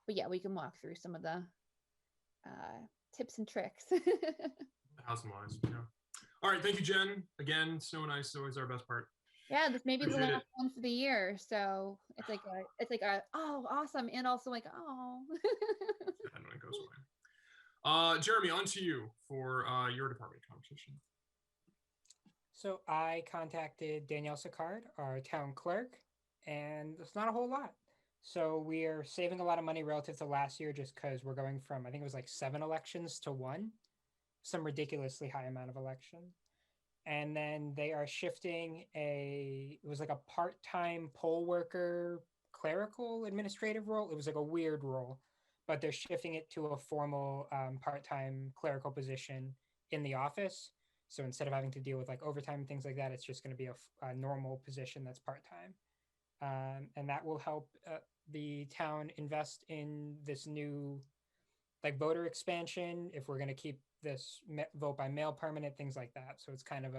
but yeah, we can walk through some of the tips and tricks. House and wise, All right, thank you, Jen. Again, snow and ice is always our best part. Yeah, this may be the last one for the year, so it's like a oh awesome, and also like oh. And when it goes away. Jeremy, on to you for your department conversation. So I contacted Danielle Sicard, our town clerk, and it's not a whole lot. So we are saving a lot of money relative to last year just because we're going from, I think it was like 7 elections to 1, some ridiculously high amount of election. And then they are shifting it was like a part-time poll worker, clerical administrative role. It was like a weird role, but they're shifting it to a formal part-time clerical position in the office. So instead of having to deal with like overtime and things like that, it's just going to be a normal position that's part-time. And that will help the town invest in this new like voter expansion if we're going to keep this vote by mail permanent, things like that. So it's kind of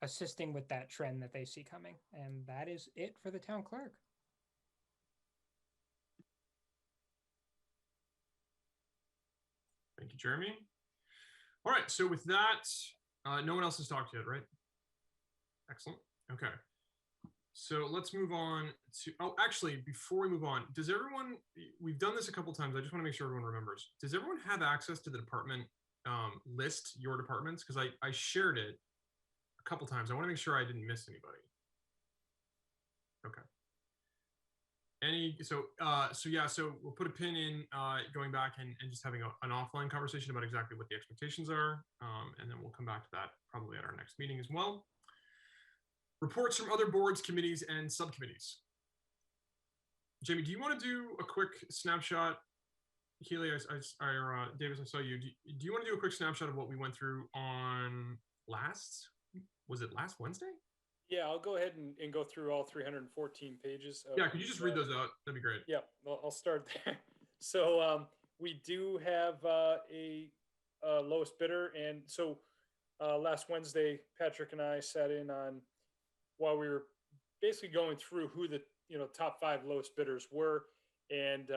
assisting with that trend that they see coming. And that is it for the town clerk. Thank you, Jeremy. All right, so with that, no one else has talked yet, right? Excellent. Okay. So let's move on to, actually, before we move on, does everyone, we've done this a couple times, I just want to make sure everyone remembers. Does everyone have access to the department list, your departments? Because I shared it a couple times. I want to make sure I didn't miss anybody. Okay. So we'll put a pin in going back and just having an offline conversation about exactly what the expectations are. And then we'll come back to that probably at our next meeting as well. Reports from other boards, committees, and subcommittees. Jamie, do you want to do a quick snapshot? Keely, Davis, I saw you. Do you want to do a quick snapshot of what we went through on was it last Wednesday? Yeah, I'll go ahead and go through all 314 pages. Yeah, could you just read those out? That'd be great. Yeah, I'll start there. So we do have a lowest bidder. And so last Wednesday, Patrick and I sat in on, while we were basically going through who the top 5 lowest bidders were. and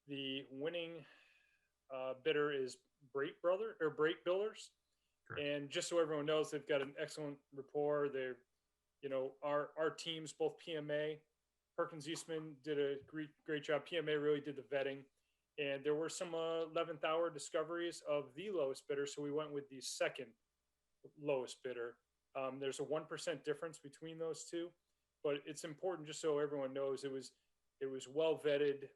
the winning bidder is Brake Builders. Correct. And just so everyone knows, they've got an excellent rapport. They're, our teams, both PMA, Perkins Eastman did a great job. PMA really did the vetting, and there were some 11th hour discoveries of the lowest bidder. So we went with the second lowest bidder. There's a 1% difference between those two, but it's important just so everyone knows it was well vetted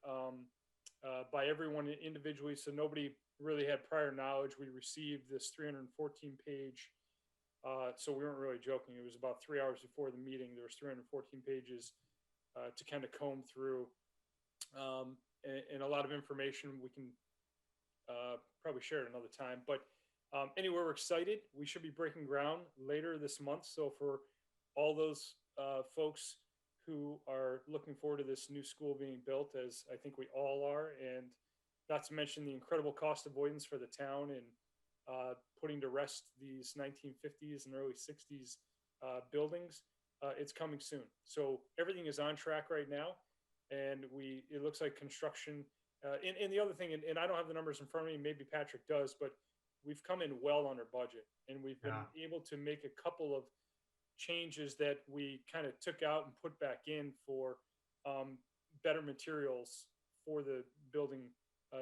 by everyone individually. So nobody really had prior knowledge. We received this 314 page. So we weren't really joking. It was about 3 hours before the meeting. There was 314 pages to kind of comb through, and a lot of information. We can probably share it another time. But anyway, we're excited. We should be breaking ground later this month. So for all those folks who are looking forward to this new school being built, as I think we all are, and not to mention the incredible cost avoidance for the town and putting to rest these 1950s and early 60s buildings, it's coming soon. So everything is on track right now, and it looks like construction. And the other thing, and I don't have the numbers in front of me, maybe Patrick does, but we've come in well under budget, and we've been able to make a couple of changes that we kind of took out and put back in for better materials for the building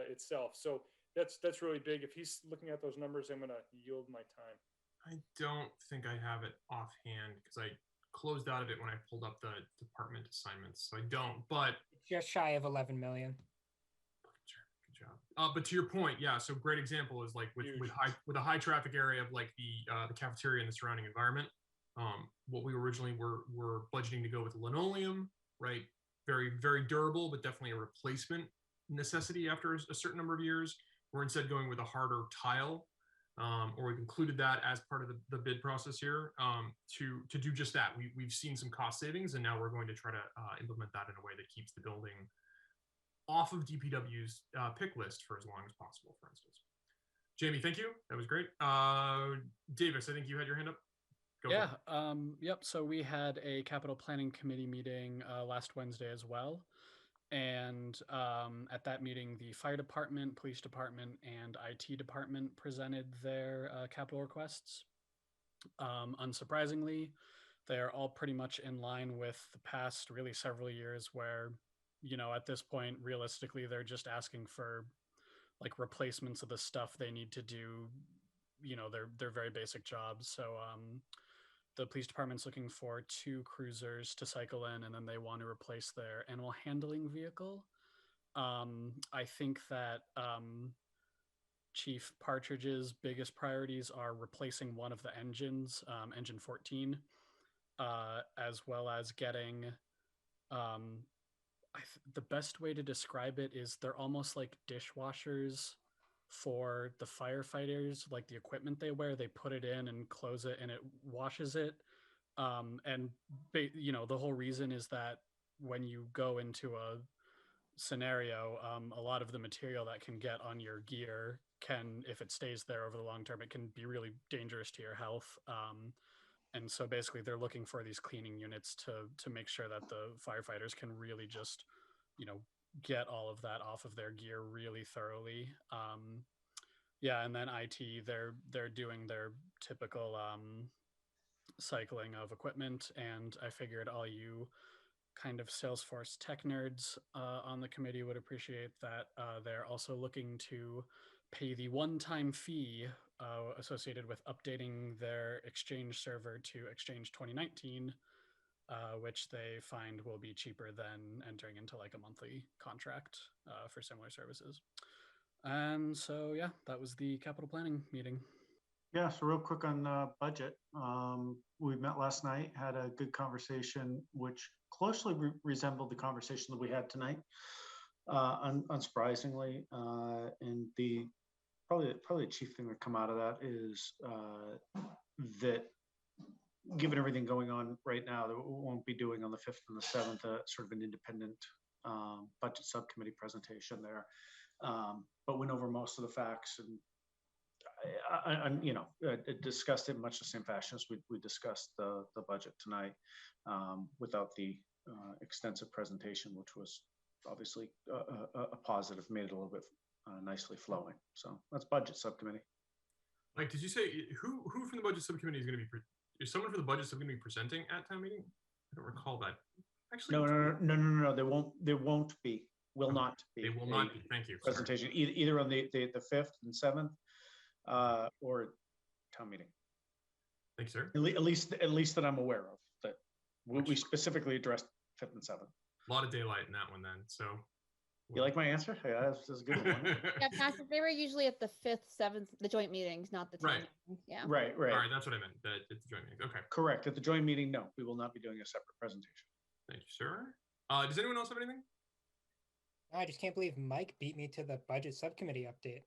itself. So that's really big. If he's looking at those numbers, I'm going to yield my time. I don't think I have it offhand because I closed out of it when I pulled up the department assignments. So I don't, but It's just shy of 11 million. good job. But to your point, yeah. So great example is like with a high traffic area of like the cafeteria and the surrounding environment. What we originally were budgeting to go with linoleum, right? Very, very durable, but definitely a replacement necessity after a certain number of years. We're instead going with a harder tile, or we've included that as part of the bid process here to do just that. We've seen some cost savings, and now we're going to try to implement that in a way that keeps the building off of DPW's pick list for as long as possible, for instance. Jamie, thank you. That was great. Davis, I think you had your hand up. Yeah. Yep. So we had a capital planning committee meeting last Wednesday as well. And at that meeting, the fire department, police department, and IT department presented their capital requests. Unsurprisingly, they're all pretty much in line with the past really several years where, at this point, realistically, they're just asking for like replacements of the stuff they need to do, their very basic jobs. So the police department's looking for 2 cruisers to cycle in, and then they want to replace their animal handling vehicle. I think that Chief Partridge's biggest priorities are replacing one of the engines, engine 14, as well as getting, the best way to describe it is they're almost like dishwashers for the firefighters, like the equipment they wear. They put it in and close it and it washes it. And the whole reason is that when you go into a scenario, a lot of the material that can get on your gear can, if it stays there over the long term, it can be really dangerous to your health. And so basically they're looking for these cleaning units to make sure that the firefighters can really just, get all of that off of their gear really thoroughly. And then IT, they're doing their typical cycling of equipment. And I figured all you kind of Salesforce tech nerds on the committee would appreciate that. They're also looking to pay the one-time fee associated with updating their Exchange server to Exchange 2019, which they find will be cheaper than entering into like a monthly contract for similar services. And so, yeah, that was the capital planning meeting. Yeah, so real quick on budget. We met last night, had a good conversation, which closely resembled the conversation that we had tonight, unsurprisingly. And probably the chief thing that come out of that is that given everything going on right now, that we won't be doing on the 5th and the 7th, sort of an independent budget subcommittee presentation there. But went over most of the facts and it discussed it in much the same fashion as we discussed the budget tonight, without the extensive presentation, which was obviously a positive, made it a little bit nicely flowing. So that's budget subcommittee. Like, did you say who from the budget subcommittee is going to be? Is someone from the budget subcommittee presenting at town meeting? I don't recall that. Actually, No. There won't be. Will not be. They will not be. Thank you. Presentation either on the 5th and 7th or town meeting. Thank you, sir. At least that I'm aware of. That we specifically addressed 5th and 7th. A lot of daylight in that one, then. So. You like my answer? Yeah, that's a good one. Yeah, Patrick, they were usually at the 5th, 7th, the joint meetings, not the Right. meetings. Yeah. Right. All right, that's what I meant. That it's the joint meeting. Okay. Correct. At the joint meeting, no, we will not be doing a separate presentation. Thank you, sir. Does anyone else have anything? I just can't believe Mike beat me to the budget subcommittee update.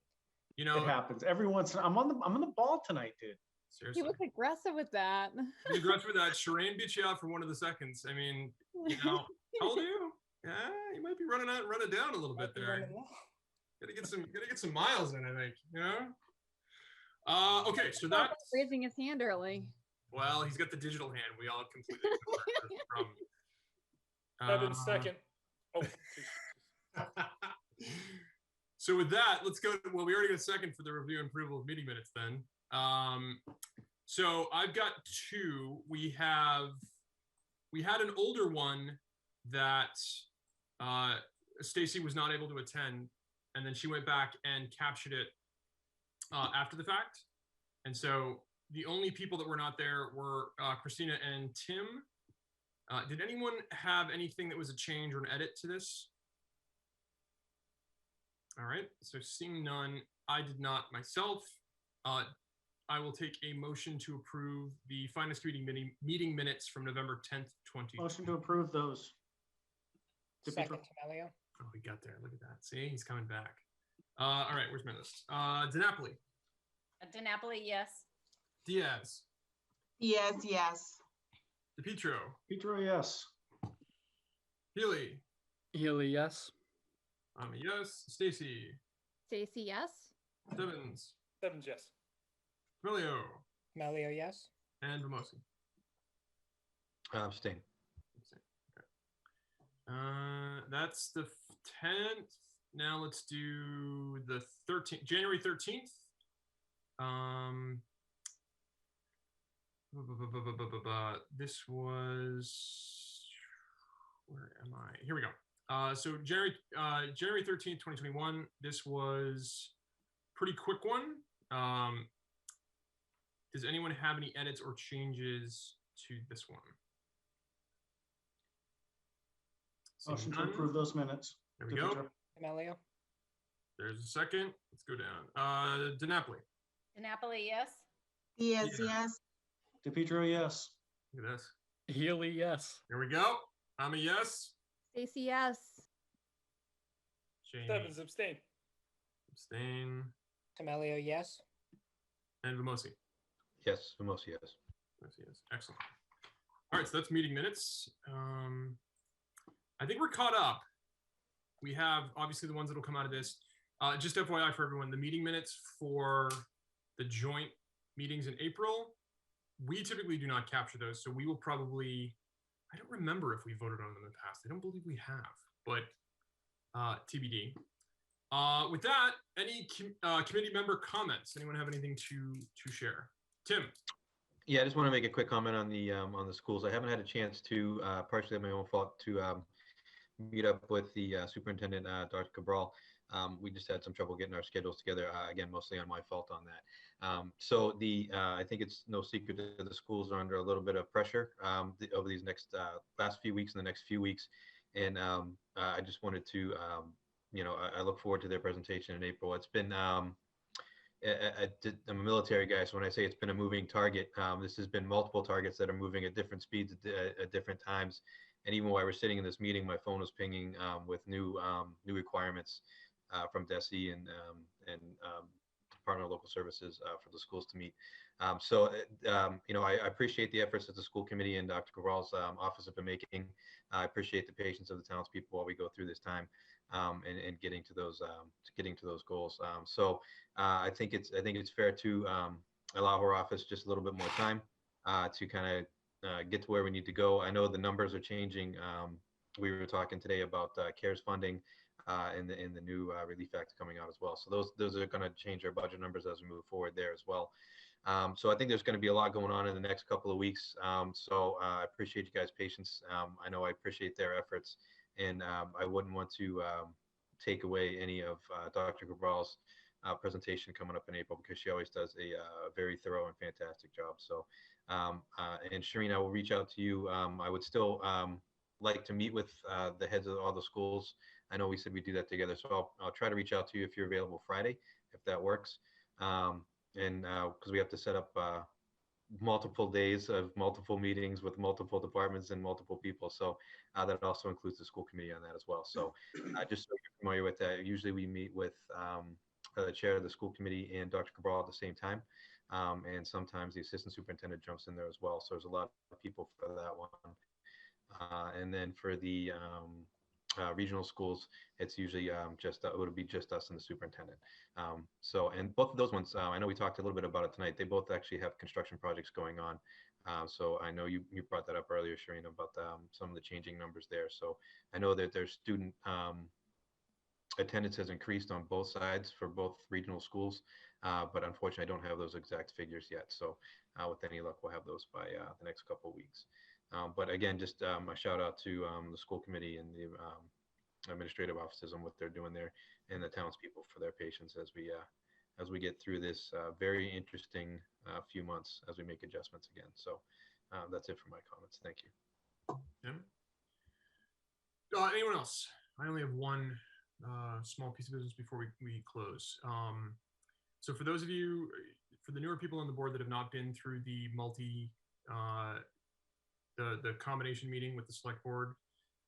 You know, It happens every once. I'm on the ball tonight, dude. seriously. He was aggressive with that. Congrats with that. Shireen beat you out for one of the seconds. I mean, you know, how old are you? Yeah, you might be running down a little bit there. Gotta get some miles in, I think. You know. Okay, so that's Raising his hand early. well, he's got the digital hand. We all completely from. Evan's second. Oh. So with that, let's go. Well, we already got a second for the review and approval of meeting minutes. Then, so I've got two. We had an older one that Stacy was not able to attend, and then she went back and captured it after the fact. And so the only people that were not there were Christina and Tim. Did anyone have anything that was a change or an edit to this? All right, so seeing none, I did not myself. I will take a motion to approve the Finance Committee meeting minutes from November 10th, 2020. Motion to approve those. Second, Tamelio. Oh, we got there. Look at that. See, he's coming back. All right, where's my list? DiNapoli. DiNapoli, yes. Diaz. Yes. DePietro. Petro, yes. Healy. Healy, yes. I'm a yes. Stacy. Stacy, yes. Stebbins. Stebbins, yes. Melio. Melio, yes. And Ramosi. Abstain. Okay. That's the 10th. Now let's do the 13th, January 13th. This was, where am I? Here we go. So January 13th, 2021. This was pretty quick one. Does anyone have any edits or changes to this one? Motion to approve those minutes. There we go. Tamelio. There's a second. Let's go down. DiNapoli. DiNapoli, yes. Yes. DePietro, yes. Look at this. Healy, yes. Here we go. I'm a yes. Stacy, yes. Jamie. Stebbins, abstain. Abstain. Tamelio, yes. And Vamosi. Yes, Vamosi, yes. Vamosi, yes. Excellent. All right, so that's meeting minutes. I think we're caught up. We have obviously the ones that will come out of this. Just FYI for everyone, the meeting minutes for the joint meetings in April, we typically do not capture those. So we will probably, I don't remember if we voted on them in the past. I don't believe we have, but TBD. With that, any committee member comments? Anyone have anything to share? Tim. Yeah, I just want to make a quick comment on the schools. I haven't had a chance to, partially my own fault, to meet up with the superintendent, Dr. Cabral. We just had some trouble getting our schedules together. Again, mostly on my fault on that. So I think it's no secret that the schools are under a little bit of pressure over these last few weeks and the next few weeks. And I just wanted to, I look forward to their presentation in April. It's been, I'm a military guy, so when I say it's been a moving target, this has been multiple targets that are moving at different speeds at different times. And even while we're sitting in this meeting, my phone was pinging with new requirements from DESE and Department of Local Services for the schools to meet. I appreciate the efforts that the school committee and Dr. Cabral's office have been making. I appreciate the patience of the townspeople while we go through this time and getting to those goals. I think it's fair to allow her office just a little bit more time to kind of get to where we need to go. I know the numbers are changing we were talking today about CARES funding and the new Relief Act coming out as well. So those are going to change our budget numbers as we move forward there as well. So I think there's going to be a lot going on in the next couple of weeks. So I appreciate you guys' patience. I know I appreciate their efforts, and I wouldn't want to take away any of Dr. Cabral's presentation coming up in April, because she always does a very thorough and fantastic job. So, and Shireen, I will reach out to you. I would still like to meet with the heads of all the schools. I know we said we'd do that together, so I'll try to reach out to you if you're available Friday, if that works. And because we have to set up multiple days of multiple meetings with multiple departments and multiple people. So that also includes the school committee on that as well. So just so you're familiar with that, usually we meet with the chair of the school committee and Dr. Cabral at the same time. And sometimes the assistant superintendent jumps in there as well. So there's a lot of people for that one. And then for the regional schools, it's usually it would be just us and the superintendent. So, and both of those ones, I know we talked a little bit about it tonight. They both actually have construction projects going on. So I know you brought that up earlier, Shireen, about some of the changing numbers there. So I know that their student attendance has increased on both sides for both regional schools, but unfortunately I don't have those exact figures yet. So with any luck, we'll have those by the next couple of weeks. But again, just a shout out to the school committee and the administrative offices on what they're doing there, and the townspeople for their patience as we get through this very interesting few months as we make adjustments again. So that's it for my comments. Thank you. Yeah. Anyone else? I only have one small piece of business before we close. So for those of you, for the newer people on the board that have not been through the the combination meeting with the select board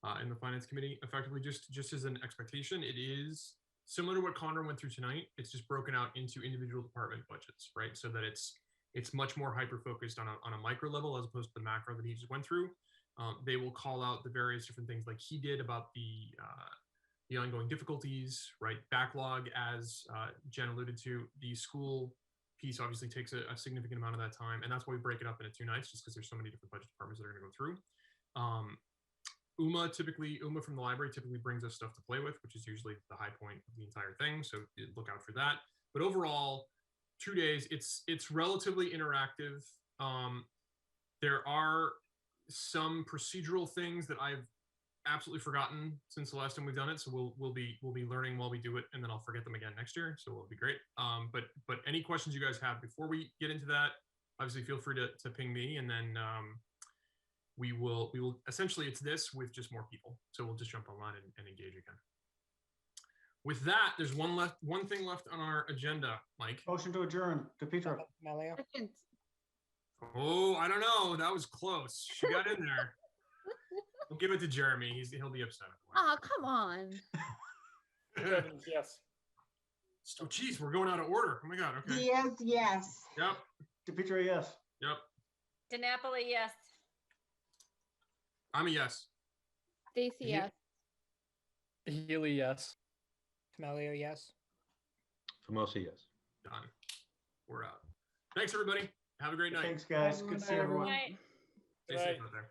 and the finance committee, effectively just as an expectation, it is similar to what Conor went through tonight. It's just broken out into individual department budgets, right? So that it's much more hyper focused on a micro level as opposed to the macro that he just went through. They will call out the various different things like he did about the ongoing difficulties, right? Backlog, as Jen alluded to. The school piece obviously takes a significant amount of that time, and that's why we break it up into 2 nights, just because there's so many different budget departments that are going to go through. Uma from the library typically brings us stuff to play with, which is usually the high point of the entire thing. So look out for that. But overall, 2 days, it's relatively interactive. There are some procedural things that I've absolutely forgotten since the last time we've done it. So we'll be learning while we do it, and then I'll forget them again next year. So it'll be great. But any questions you guys have before we get into that, obviously feel free to ping me, and then we will essentially, it's this with just more people. So we'll just jump online and engage again. With that, there's one thing left on our agenda, Mike. Motion to adjourn. Dpw. Maleo. Second. Oh, I don't know. That was close. She got in there. We'll give it to Jeremy. He'll be upset. Oh, come on. Evans, yes. Oh, geez, we're going out of order. Oh my God. Okay. Yes. Yep. Dpw, yes. Yep. DiNapoli, yes. I'm a yes. Stacy, yes. Healy, yes. Maleo, yes. Famosa, yes. Done. We're out. Thanks, everybody. Have a great night. Thanks, guys. Good to see everyone. Good night. Stay safe out there.